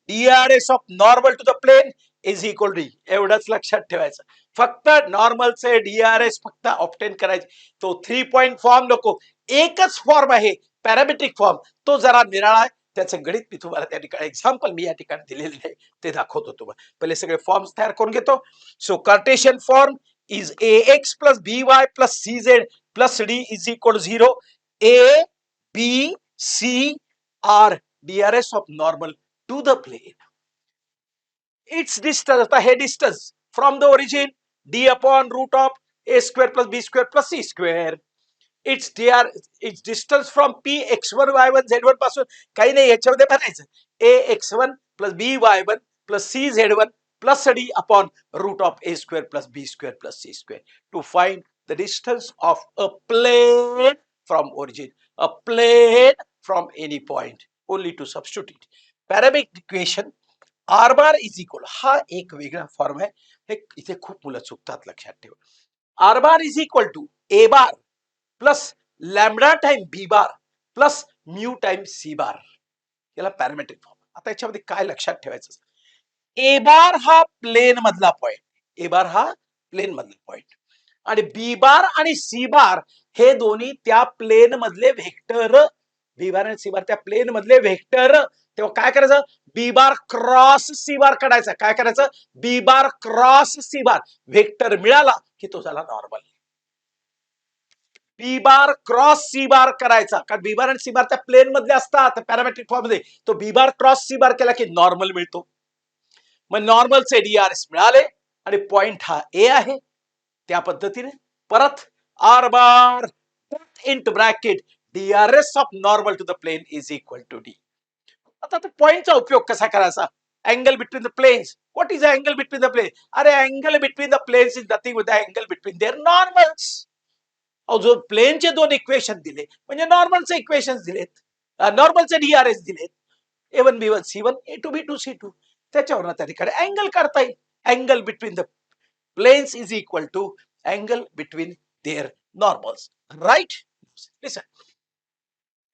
DRS of normal to the plane is equal to एवढंच लक्षात ठेवायचं. फक्त नॉर्मलचे डीआरएस फक्त ऑब्टेन करायचे. तो 3 पॉइंट फॉर्म नको. एकच फॉर्म आहे पॅरामेट्रिक फॉर्म तो जरा निराळा आहे. त्याचं गणित मी तुम्हाला त्या ठिकाणी एक्झाम्पल मी या ठिकाणी दिलेलं आहे ते दाखवतो तुम्हाला. पहिले सगळे फॉर्म्स तयार करून घेतो. So Cartesian form is ax plus by plus cz plus d is equal to 0. a b c are DRS of normal to the plane. Its distance, हे distance from the origin d upon root of a square plus b square plus c square. its distance from p x1 y1 z1 पासून काही नाही, याच्यामध्ये भरायचं a x1 plus b y1 plus c z1 plus d upon root of a square plus b square plus c square to find the distance of a plane from origin, a plane from any point, only to substitute parametric equation r bar is equal, हा एक वेगळा form आहे, हे इथे खूप मुलं चुकतात, लक्षात ठेवा. r bar is equal to a bar plus lambda time B bar plus mu time C bar, याला पॅरामेट्रिक फॉर्म. आता याच्यामध्ये काय लक्षात ठेवायचं, ए बार हा प्लेन मधला पॉइंट, ए बार हा प्लेन मधला पॉइंट आणि बी बार आणि सी बार हे दोन्ही त्या प्लेन मधले व्हेक्टर, बी बार आणि सी बार त्या प्लेन मधले व्हेक्टर. तेव्हा काय करायचं, बी बार क्रॉस सी बार काढायचा. काय करायचं, B bar cross C bar, vector मिळाला की तो झाला normal. B bar cross C bar करायचा, कारण बी बार आणि सी बार त्या प्लेन मधले असतात पॅरामेट्रिक फॉर्म मध्ये. तो बी बार क्रॉस सी बार केला की नॉर्मल मिळतो. मग नॉर्मलचे डीआरएस मिळाले आणि पॉइंट हा ए आहे. त्या पद्धतीने परत R bar into bracket DRS of normal to the plane is equal to D. आता पॉइंटचा उपयोग कसा करायचा, angle between the planes. What is angle between the plane, अरे angle between the planes is nothing with the angle between their normals. जो प्लेनचे दोन equation दिले म्हणजे नॉर्मलचे इक्वेशन दिलेत, नॉर्मलचे डीआरएस दिलेत, A1 B1 C1 A2 B2 C2, त्याच्यावरून त्या ठिकाणी अँगल करता येईल. Angle between the planes is equal to angle between their normals, right. Listen,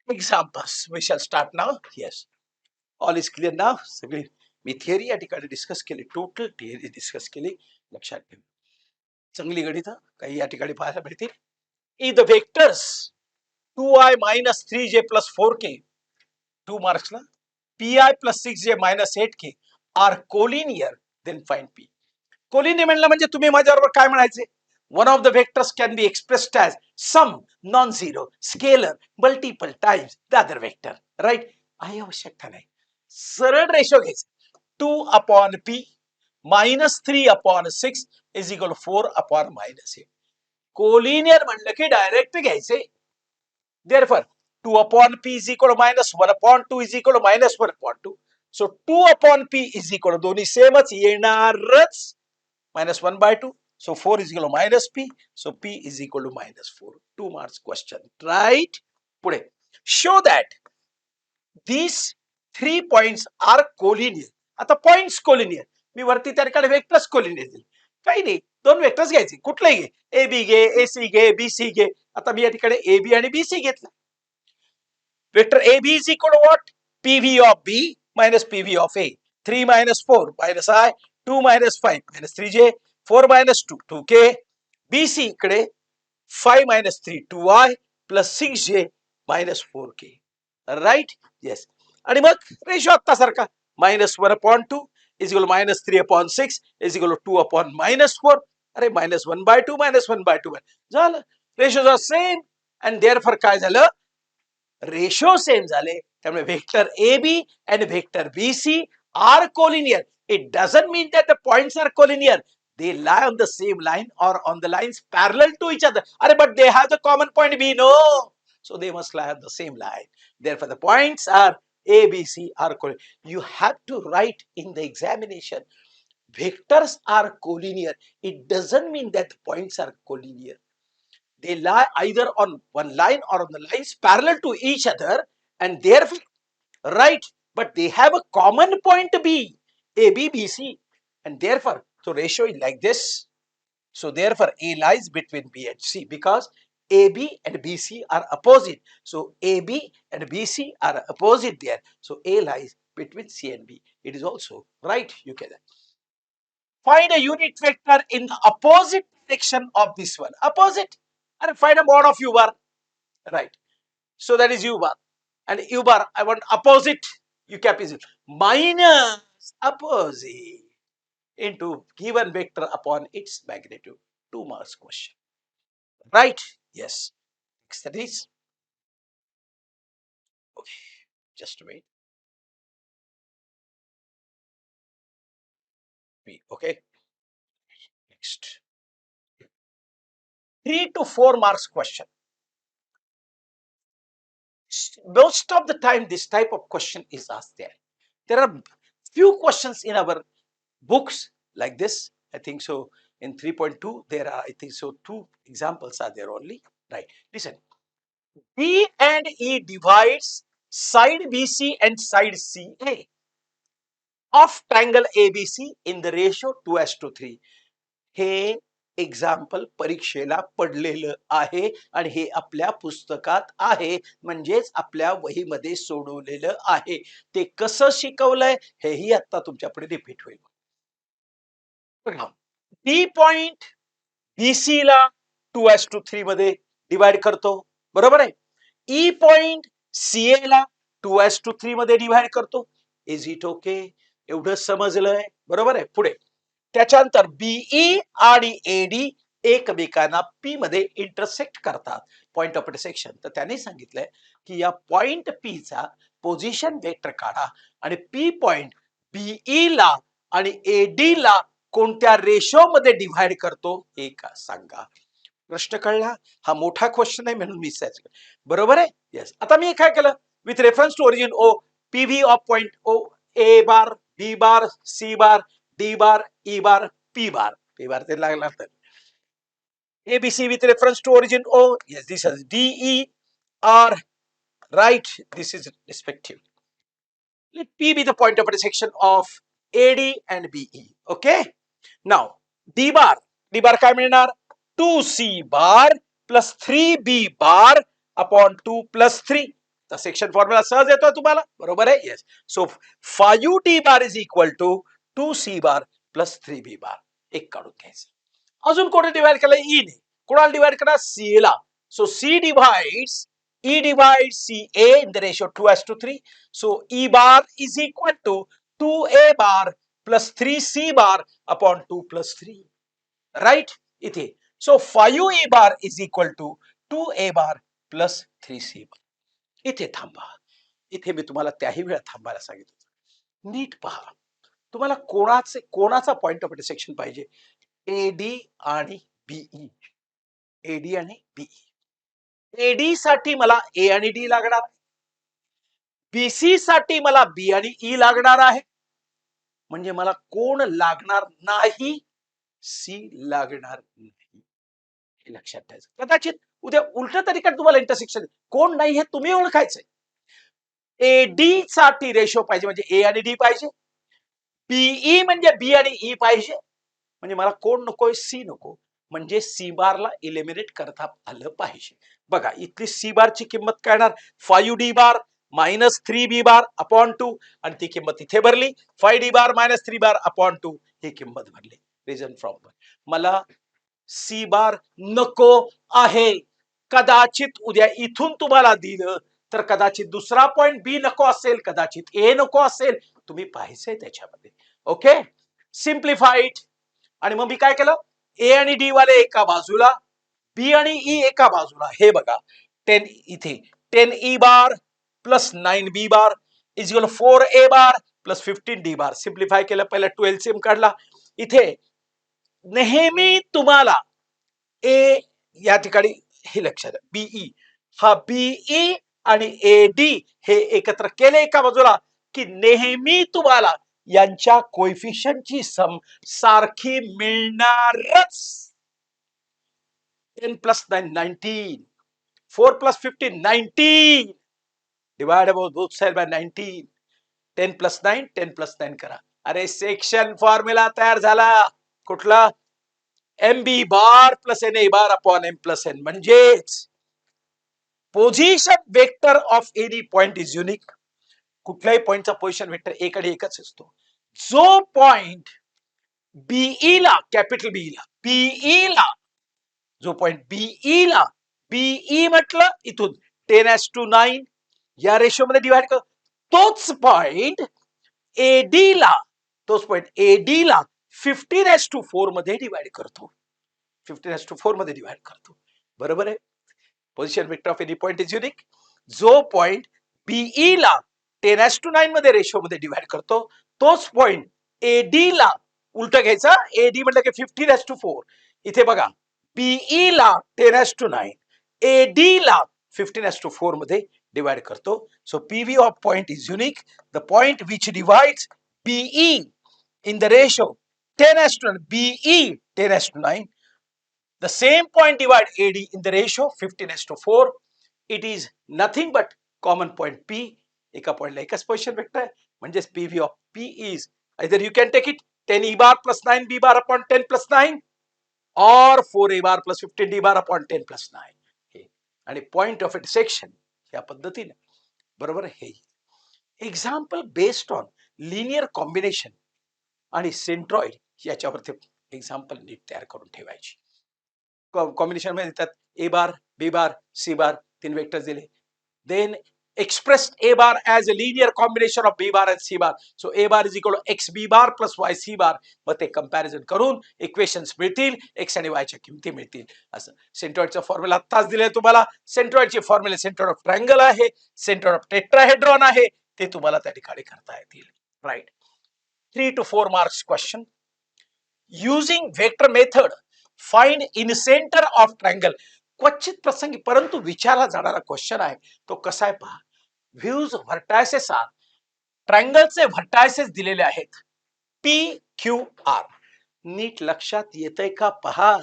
examples we shall start now. Yes, all is clear now. सगळी मी theory या ठिकाणी discuss केली, टोटल थिअरी डिस्कस केली, लक्षात ठेवा. चांगली गणित काही या ठिकाणी पाहायला मिळतील. If the vectors 2i minus 3j plus 4k, 2 marks na, pi plus 6j minus 8k are collinear, then find p. Collinear म्हणलं म्हणजे तुम्ही माझ्याबरोबर काय म्हणायचे, one of the vectors can be expressed as some non-zero scalar multiple times the other vector, right? आहे आवश्यकता नाही, सरळ रेशो घ्यायचं. 2 upon p minus 3 upon 6 is equal to 4 upon minus 8. Collinear म्हणलं की डायरेक्ट घ्यायचे. Therefore 2 upon p is equal to minus 1 upon 2 is equal to minus 1 upon 2. So 2 upon p is equal to दोन्ही सेमच येणारच, minus 1 by 2. So 4 is equal to minus p. So p is equal to minus 4. 2 marks question, right? पुढे, show that these 3 points are collinear. आता points collinear, मी वरती त्या ठिकाणी vectors collinear दिले, काही नाही, दोन वेक्टर्स घ्यायचे, कुठलेही घे, ए बी घे, ए सी घे, बी सी घे. आता मी या ठिकाणी ए बी आणि बी सी घेतला. Vector A B is equal to what, P V of B minus P V of A. 3 minus 4 minus I, 2 minus 5 minus 3j, 4 minus 2 2k. B C इकडे 5 minus 3 2i plus 6j minus 4k, right. Yes, आणि मग ratio आत्ता सारखा, minus 1 upon 2 is equal to minus 3 upon 6 is equal to 2 upon minus 4. अरे minus 1 by 2 minus 1 by 2 झालं, ratios are same and therefore काय झालं, ratio same झाले, त्यामुळे vector A B and vector B C are collinear. It doesn't mean that the points are collinear, they lie on the same line or on the lines parallel to each other. But they have the common point B, no, so they must lie on the same line. Therefore the points are A, B, C are collinear. You have to write in the examination, vectors are collinear. It doesn't mean that the points are collinear. They lie either on one line or on the lines parallel to each other, and therefore, right, but they have a common point B, A, B, B, C, and therefore, so ratio is like this. So therefore, A lies between B and C because AB and BC are opposite. So AB and BC are opposite there. So A lies between C and B. It is also right. You can find a unit vector in the opposite direction of this one. Opposite, and find a mod of U bar. Right. So that is U bar. And U bar, I want opposite. U cap is minus opposite into given vector upon its magnitude. 2 marks question, right? Yes. Next, that is, okay, just wait. Okay, next. 3 to 4 marks question. Most of the time this type of question is asked there. There are few questions in our books like this. I think so in 3.2 there are, I think so, 2 examples are there only. Right, listen. B and E divides side BC and side CA of triangle ABC in the ratio 2:3. हे example परीक्षेला पडलेलं आहे आणि हे आपल्या पुस्तकात आहे, म्हणजेच आपल्या वहीमध्ये सोडवलेलं आहे. ते कसं शिकवलंय हेही आता तुमच्या पुढे रिपीट होईल. बघा, बी पॉइंट BC ला 2:3 मध्ये डिवाइड करतो, बरोबर आहे. ई पॉइंट CA ला 2:3 मध्ये डिवाइड करतो. Is it okay? एवढं समजलंय, बरोबर आहे. पुढे त्याच्यानंतर बीई आणि एडी एकमेकांना पी मध्ये इंटरसेक्ट करतात, पॉइंट ऑफ इंटरसेक्शन. तर त्याने सांगितलंय की या पॉइंट पी चा पोझिशन वेक्टर काढा आणि पी पॉइंट बीई ला आणि एडी ला कोणत्या रेशो मध्ये डिव्हाइड करतो हे का सांगा. प्रश्न कळला? हा मोठा क्वेश्चन आहे म्हणून मी बरोबर आहे. येस. आता मी काय केलं, with reference to origin O PV of point O A bar B bar C bar D bar E bar P bar. P bar ते लागला तर ABC with reference to origin O. Yes, this is D, E, R, right. This is respective. Let P be the point of intersection of AD and BE. Okay. Now D bar काय मिळणार? 2C bar plus 3B bar upon 2 plus 3. The section formula सहज येतो तुम्हाला, बरोबर आहे. Yes. So 5D bar is equal to 2C bar plus 3B bar. एक काढून घ्यायचं. अजून कोणी डिवाइड केलं? ई ने. कोणाला डिवाइड करा? सी ला. So C divides E divides CA in the ratio 2:3. So E bar is equal to 2A bar plus 3C bar upon 2 plus 3. Right? इथे. So 5E bar is equal to 2A bar plus 3C bar. इथे थांबा. इथे मी तुम्हाला त्याही वेळा थांबायला सांगितलं. नीट पहा. तुम्हाला कोणाचा पॉइंट ऑफ इंटरसेक्शन पाहिजे? एडी आणि बीई. एडी आणि बीई. एडी साठी मला ए आणि डी लागणार, बीसी साठी मला बी आणि ई लागणार आहे. म्हणजे मला कोण लागणार नाही? सी लागणार नाही. हे लक्षात ठेवायचं. कदाचित उद्या उलट तरीकडे तुम्हाला इंटरसेक्शन कोण नाही हे तुम्ही ओळखायचंय. एडी साठी रेशो पाहिजे म्हणजे ए आणि डी पाहिजे, बीई म्हणजे बी आणि ई पाहिजे. म्हणजे मला कोण नकोय? सी नको. म्हणजे सी बारला इलिमिनेट करता आलं पाहिजे. बघा इथली सी बारची किंमत काय येणार? 5D बार मायनस 3B बार अपॉन 2 आणि ती किंमत इथे भरली. 5D बार मायनस 3 बार अपॉन 2 ही किंमत भरली. रिझन फ्रॉम मला सी बार नको आहे. कदाचित उद्या इथून तुम्हाला दिलं तर कदाचित दुसरा पॉइंट बी नको असेल, कदाचित ए नको असेल. तुम्ही पाहायचंय त्याच्यामध्ये. Okay, simplified. आणि मग मी काय केलं? ए आणि डी वाले एका बाजूला, बी आणि ई एका बाजूला. हे बघा 10 इथे 10E bar plus 9B bar is equal 4A bar plus 15D bar. Simplify केलं. पहिला 2 LCM काढला. इथे नेहमी तुम्हाला ए या ठिकाणी हे लक्षात आहे, बीई हा बीई आणि एडी हे एकत्र केले एका बाजूला की नेहमी तुम्हाला यांच्या कोएफिशियंटची सम सारखी मिळणारच. 10 plus 9 19, 4 plus 15 19, divide about both sides by 19. 10 plus 9 10 plus 9 करा. अरे सेक्शन फॉर्म्युला तयार झाला. कुठला? MB bar plus NA bar upon M plus N. म्हणजेच position vector of any point is unique. कुठल्याही पॉइंटचा पोझिशन वेक्टर एकडे एकच असतो. जो पॉइंट बीई ला, कॅपिटल बी ला, बीई ला, जो पॉइंट बीई ला, बीई म्हटलं इथून 10:9 या रेशो मध्ये डिवाइड कर. तोच पॉइंट एडी ला, तोच पॉइंट एडी ला 15:4 मध्ये डिवाइड करतो. 15:4 मध्ये डिवाइड करतो. बरोबर आहे. Position vector of any point is unique. जो पॉइंट बीई ला 10:9 मध्ये रेशो मध्ये डिवाइड करतो, तोच पॉइंट एडी ला उलट घ्यायचा. एडी म्हटलं की 15:4. इथे बघा बीई ला 10:9, एडी ला 15:4 मध्ये डिवाइड करतो. So PV of point is unique. The point which divides BE in the ratio 10:9, BE 10:9. The same point divide AD in the ratio 15:4. It is nothing but common point P. एका पॉइंटला एकच position vector आहे, म्हणजेच PV of P is either you can take it 10 E bar plus 9 B bar upon 10 plus 9 or 4 A bar plus 15 D bar upon 10 plus 9. आणि point of intersection या पद्धतीने बरोबर हे example based on linear combination आणि centroid याच्यावरती example नीट तयार करून ठेवायची. कॉम्बिनेशन मध्ये देतात A bar B bar C bar 3 vectors दिले. Then expressed a bar as a linear combination of b bar and c bar. So a bar is equal to x b bar plus y c bar. मग ते comparison करून equations मिळतील, x आणि y च्या किमती मिळतील. असं सेंट्रॉइडचा formula आत्ताच दिलाय तुम्हाला. सेंट्रॉइडचे फॉर्म्युला सेंट्रॉइड ऑफ ट्रायंगल आहे, सेंट्रॉइड ऑफ टेट्राहेड्रॉन आहे, ते तुम्हाला त्या ठिकाणी करता येतील. Right. 3 to 4 marks question. Using vector method, find in center of triangle. क्वचित प्रसंगी परंतु विचारला जाणारा क्वेश्चन आहे. तो कसा आहे पहा. व्ह्यूज व्हर्टायसेस आर, ट्रायंगलचे व्हर्टायसेस दिलेले आहेत पी क्यू आर. नीट लक्षात येतंय का पहा.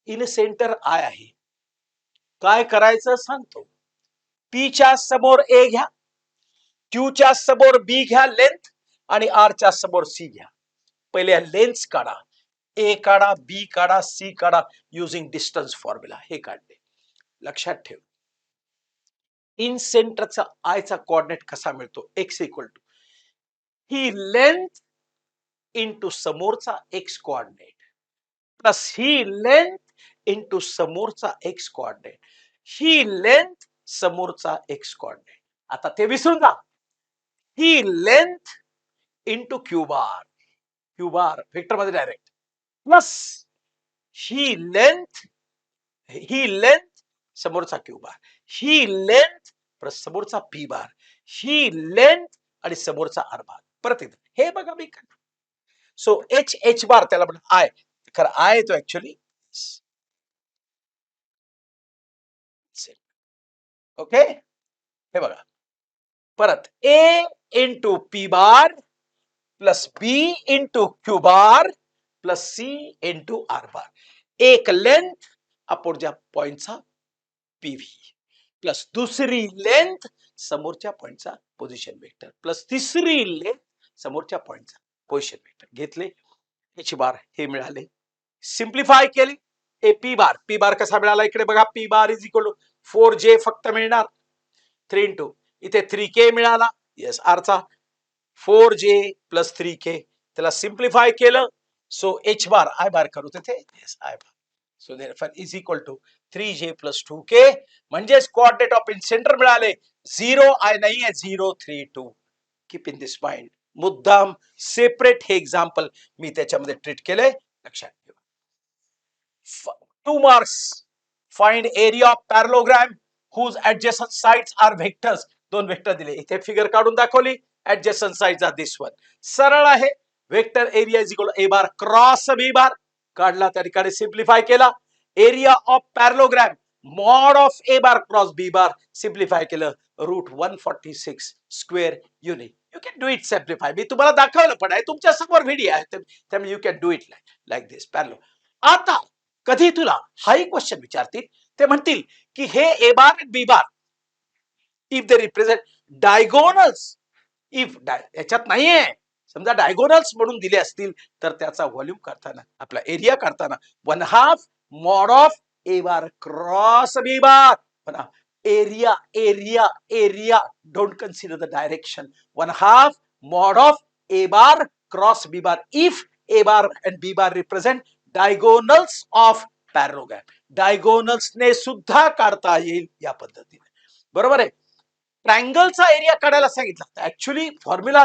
इन सेंटर आय आहे. काय करायचं सांगतो. पी च्या समोर ए घ्या, क्यू च्या समोर बी घ्या लेंथ, आणि आर च्या समोर सी घ्या. पहिले लेन्स काढा, ए काढा, बी काढा, सी काढा, युजिंग डिस्टन्स फॉर्म्युला हे काढले. लक्षात ठेव. इन सेंटरचा आयचा कोऑर्डिनेट कसा मिळतो. एक्स इक्वल टू ही लेंथ इंटू समोरचा एक्स कोऑर्डिनेट प्लस ही लेंथ इंटू समोरचा एक्स कोऑर्डिनेट, ही लेंथ समोरचा एक्स कोऑर्डिनेट. आता ते विसरून जा. ही length into Q bar, Q bar vector मध्ये डायरेक्ट, प्लस ही लेंथ समोरचा क्यू बार, ही लेंथ प्लस समोरचा पी बार, ही लेंथ आणि समोरचा आर बार. परत एकदा हे बघा मी. सो एच बार त्याला म्हणून आय, खरं आय तो ऍक्च्युअली. ओके. हे बघा परत A into P bar plus B into Q bar plus C into R bar. एक लेंथ अपोरच्या पॉइंटचा पीव्ही प्लस दुसरी लेंथ समोरच्या पॉइंटचा पोझिशन वेक्टर प्लस तिसरी लेंथ समोरच्या पॉइंटचा पोझिशन वेक्टर घेतले. एच बार हे मिळाले. सिम्प्लिफाय केले. ए पी बार कसा मिळाला इकडे बघा. P bar is equal to 4J फक्त मिळणार. 3 इंटू इथे 3K मिळाला. येस आरचा 4J प्लस 3K. त्याला सिम्प्लिफाय केलं. So H bar I bar करू तिथे. Yes I bar. So therefore is equal to 3J plus 2K. म्हणजेच कोऑर्डिनेट ऑफ इन सेंटर मिळाले. 0 आय नाही आहे, 0 3 2. Keep in this mind. मुद्दाम सेपरेट हे एक्झाम्पल मी त्याच्यामध्ये ट्रीट केलंय. लक्षात ठेवा. 2 marks. Find area of parallelogram whose adjacent sides are vectors. 2 vector दिले. इथे फिगर काढून दाखवली. Adjacent sides are this one. सरळ आहे. Vector area is equal to A bar cross B bar. काढला त्या ठिकाणी सिम्प्लिफाय केला. Area of parallelogram mod of A bar cross B bar simplify केलं. √146 square unit. You can do it simplify. मी तुम्हाला दाखवलं पण आहे, तुमच्या समोर व्हिडिओ आहे, त्यामुळे you can do it like this पॅरलो. आता कधी तुला हाही क्वेश्चन विचारतील, ते म्हणतील की हे ए बार आणि B bar if they represent diagonals, if याच्यात नाहीये समजा डायगोनल्स म्हणून दिले असतील तर त्याचा व्हॉल्यूम काढताना आपला एरिया काढताना 1/2 mod of A bar cross B bar. Area area area don't consider the direction. 1/2 mod of A bar cross B bar if A bar and B bar represent diagonals of parallelogram. Diagonals ने सुद्धा काढता येईल या पद्धतीने. बरोबर आहे. ट्रायंगलचा area काढायला सांगितलं. Actually formula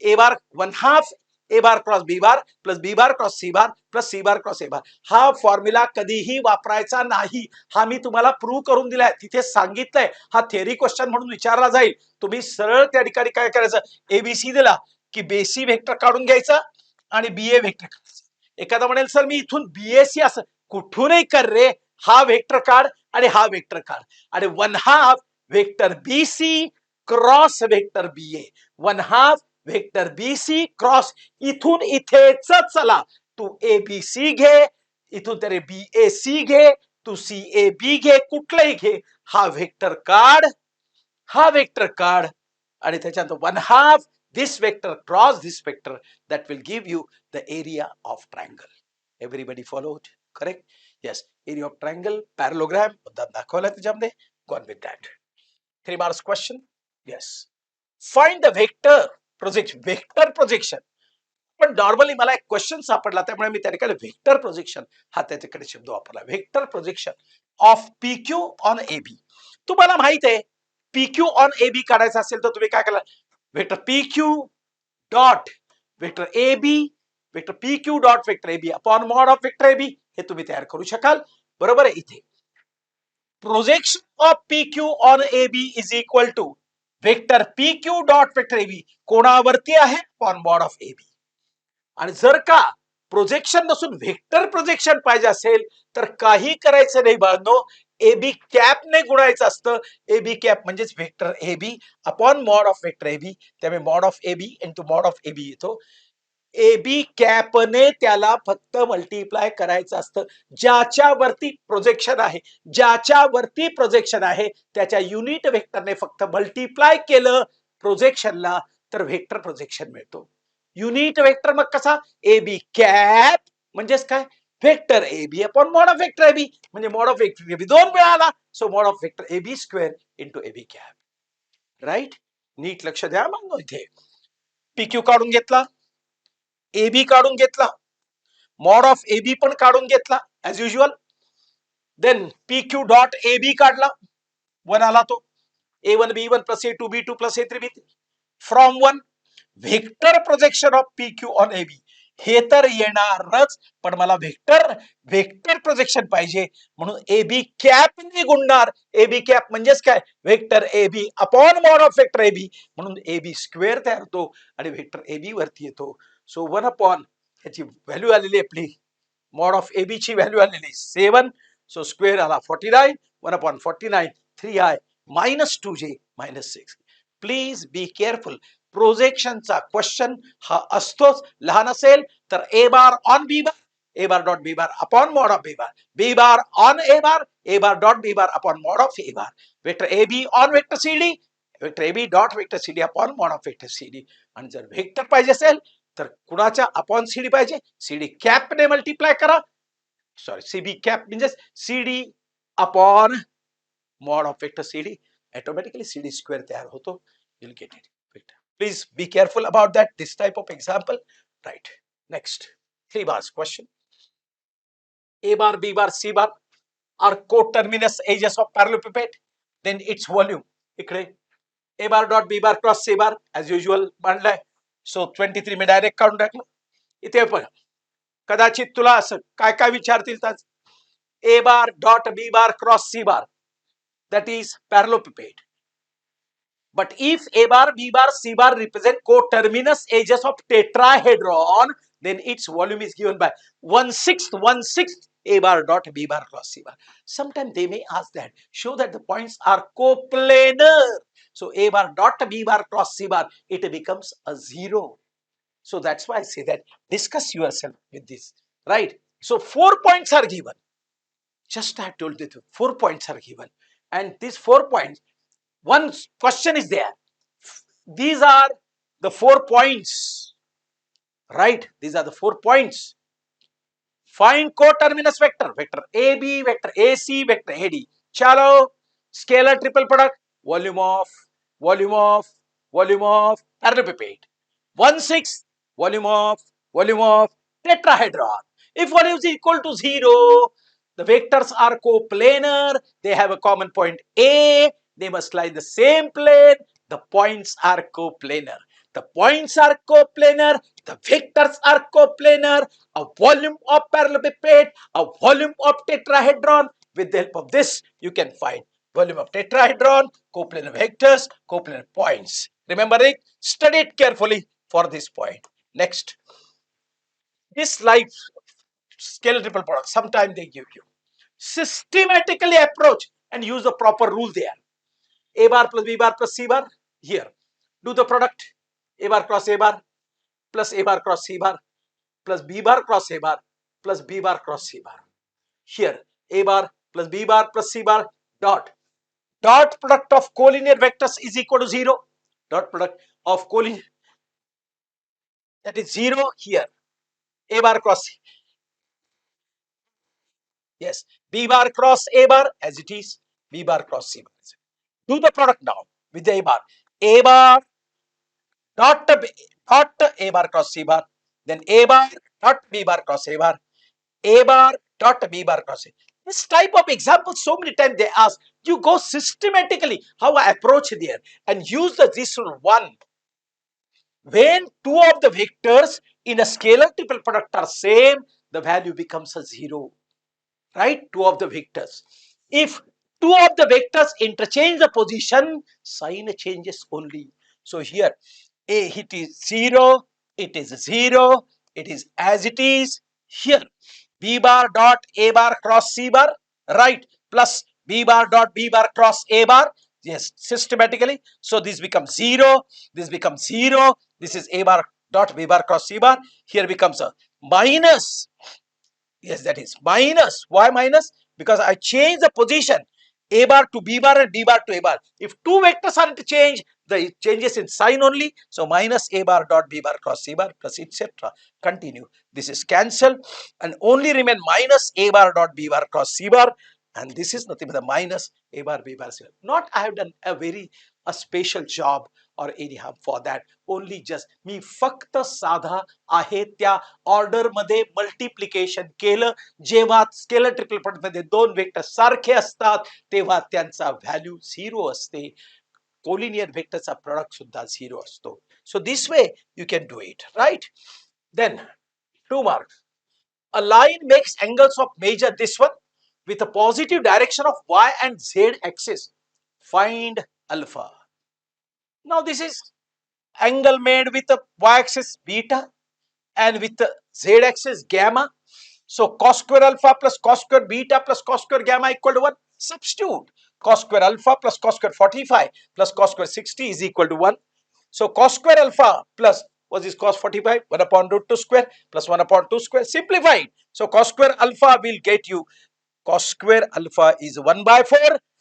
A bar 1/2 A bar cross B bar plus B bar cross C bar plus C bar cross A bar. हा फॉर्म्युला कधीही वापरायचा नाही. हा मी तुम्हाला प्रूव्ह करून दिलाय. तिथे सांगितलंय. हा थिअरी क्वेश्चन म्हणून विचारला जाईल. तुम्ही सरळ त्या ठिकाणी काय करायचं. एबीसी दिला की बेसी व्हेक्टर काढून घ्यायचा आणि बीए व्हेक्टर काढायचं. एखादा म्हणेल सर मी इथून बीएसी असं कुठूनही कर रे, हा वेक्टर काढ आणि हा वेक्टर काढ, आणि 1/2 vector BC cross vector BA, 1/2 vector BC cross, इथून इथेच चला, तू ABC घे, इथून तरी BAC घे, तू CAB घे, कुठलंही घे, हा वेक्टर काढ, हा वेक्टर काढ, आणि त्याच्यात 1/2 this vector cross this vector, that will give you the area of triangle. Everybody followed? Correct? Yes. Area of triangle, parallelogram, दाखवला त्याच्यामध्ये. Gone with that. 3 marks question. Yes. Find the vector projection. Vector projection. पण normally मला एक question सापडला, त्यामुळे मी त्या ठिकाणी vector projection हा त्याच्याकडे शब्द वापरला. Vector projection of PQ on AB. तुम्हाला माहित आहे PQ ऑन AB काढायचा असेल तर तुम्ही काय करा, vector PQ dot vector AB, vector PQ dot vector AB upon mod of vector AB, हे तुम्ही तयार करू शकाल. बरोबर आहे. इथे projection of PQ on AB is equal to vector PQ dot vector AB कोणावरती आहे, अपॉन मॉड ऑफ AB. आणि जर का प्रोजेक्शन नसून व्हेक्टर प्रोजेक्शन पाहिजे असेल तर काही करायचं नाही बाळांनो, AB कॅपने गुणायचं असतं. AB कॅप म्हणजेच vector AB upon mod of vector AB. त्यामुळे mod of AB into mod of AB येतो. AB कॅपने त्याला फक्त मल्टिप्लाय करायचं असतं. ज्याच्यावरती प्रोजेक्शन आहे, ज्याच्यावरती प्रोजेक्शन आहे त्याच्या युनिट वेक्टरने फक्त मल्टिप्लाय केलं प्रोजेक्शनला, तर व्हेक्टर प्रोजेक्शन मिळतो. युनिट वेक्टर मग कसा, AB कॅप म्हणजेच काय, vector AB upon mod of vector AB, म्हणजे मॉड ऑफ वेक्टर AB 2 मिळाला, so mod of vector AB square into AB cap. Right? नीट लक्ष द्या. मग इथे PQ काढून घेतला, AB काढून घेतला, मॉड ऑफ AB पण काढून घेतला as usual. Then PQ dot AB काढला, 1 आला तो, A1 B1 plus A2 B2 plus A3 B3 from 1. Vector projection of PQ on AB, हे तर येणारच, पण मला वेक्टर प्रोजेक्शन पाहिजे, म्हणून AB कॅप ने गुणणार. AB कॅप म्हणजेच काय, vector AB upon mod of vector AB, म्हणून AB स्क्वेअर तयार होतो आणि वेक्टर AB वरती येतो. सो 1 अपॉन ह्याची व्हॅल्यू आलेली आपली, मॉड ऑफ AB ची व्हॅल्यू आलेली 7, सो स्क्वेअर आला 49, 1 अपॉन 49, 3i minus 2j minus 6. Please be careful. प्रोजेक्शनचा क्वेश्चन हा असतोच, लहान असेल तर A bar on B bar, A bar dot B bar upon mod of B bar, B bar on A bar dot B bar upon mod of A bar, vector AB on vector CD, vector AB dot vector CD upon mod of vector CD. आणि जर vector पाहिजे असेल तर कुणाच्या upon CD पाहिजे, CD कॅपने multiply करा, sorry CB cap म्हणजेच CD upon mod of vector CD, automatically CD square तयार होतो. You'll get it. Please be careful about that, this type of example. Right. Next. 3 bars question. A bar, B bar, C bar are coterminous edges of parallelepiped. Then its volume. इकडे A bar dot B bar cross C bar as usual मांडलाय. So 23 me direct काढून टाकलं. इथे पण कदाचित तुला असं काय काय विचारतील तर A bar dot B bar cross C bar, that is parallelepiped. But if A bar, B bar, C bar represent coterminous edges of tetrahedron, then its volume is given by 1/6 A bar dot B bar cross C bar. Sometimes they may ask that, show that the points are coplanar. So A bar dot B bar cross C bar, it becomes a 0. So that's why I say that discuss yourself with this, right? So 4 points are given. Just I have told you 4 points are given, and these 4 points, one question is there. These are the 4 points, right? These are the 4 points. Find coterminous vector, vector AB, vector AC, vector AD. Chalo, scalar triple product, volume of parallelepiped. 1/6 volume of tetrahedron. If volume is equal to 0, the vectors are coplanar. They have a common point A. They must lie in the same plane. The points are coplanar. The points are coplanar. The vectors are coplanar. A volume of parallelepiped, a volume of tetrahedron. With the help of this, you can find volume of tetrahedron, coplanar vectors, coplanar points. Remember it? Study it carefully for this point. Next. This slide scalar triple product. Sometime they give you. Systematically approach and use the proper rule there. A bar plus B bar plus C bar. Here, do the product. A bar cross A bar plus A bar cross C bar plus B bar cross A bar plus B bar cross C bar. Here, A bar plus B bar plus C bar dot. Dot product of collinear vectors is equal to 0. Dot product of collinear, that is 0 here. A bar cross C. Yes, B bar cross A bar as it is. B bar cross C bar. Do the product now with the A bar. A bar dot A bar cross C bar. Then A bar dot B bar cross A bar. A bar dot B bar cross A. This type of example, so many times they ask, you go systematically how I approach there and use this rule 1. When two of the vectors in a scalar triple product are same, the value becomes a 0. Right? Two of the vectors. If two of the vectors interchange the position, sign changes only. So here, it is 0, it is 0, it is as it is. Here, B bar dot A bar cross C bar, right, plus B bar dot B bar cross A bar. Yes, systematically. So this becomes 0, this becomes 0, this is A bar dot B bar cross C bar. Here becomes a minus. Yes, that is minus. Why minus? Because I change the position A bar to B bar and B bar to A bar. If two vectors are interchanged, the changes in sign only. So minus A bar dot B bar cross C bar plus etc. Continue. This is cancelled and only remain minus A bar dot B bar cross C bar. And this is nothing but the minus A bar B bar C bar. Not I have done a special job or anyhow for that. Only just मी फक्त साधा आहे त्या order मध्ये multiplication केलं. जेव्हा scalar triple product मध्ये दोन vector सारखे असतात तेव्हा त्यांचा व्हॅल्यू 0 असते. कोलिनियर वेक्टरचा प्रोडक्ट सुद्धा 0 असतो. So this way you can do it, right? Then 2 marks. A line makes angles of measure this one with a positive direction of y and z axis. Find alpha. Now this is angle made with the y-axis beta and with the z-axis gamma. So cos square alpha plus cos square beta plus cos square gamma equal to 1. Substitute. Cos square alpha plus cos square 45 plus cos square 60 is equal to 1. So cos square alpha plus what is cos 45? 1 upon root 2 square plus 1 upon 2 square. Simplified. So cos square alpha will get you, cos square alpha is 1 by 4.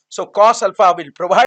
So cos alpha will provide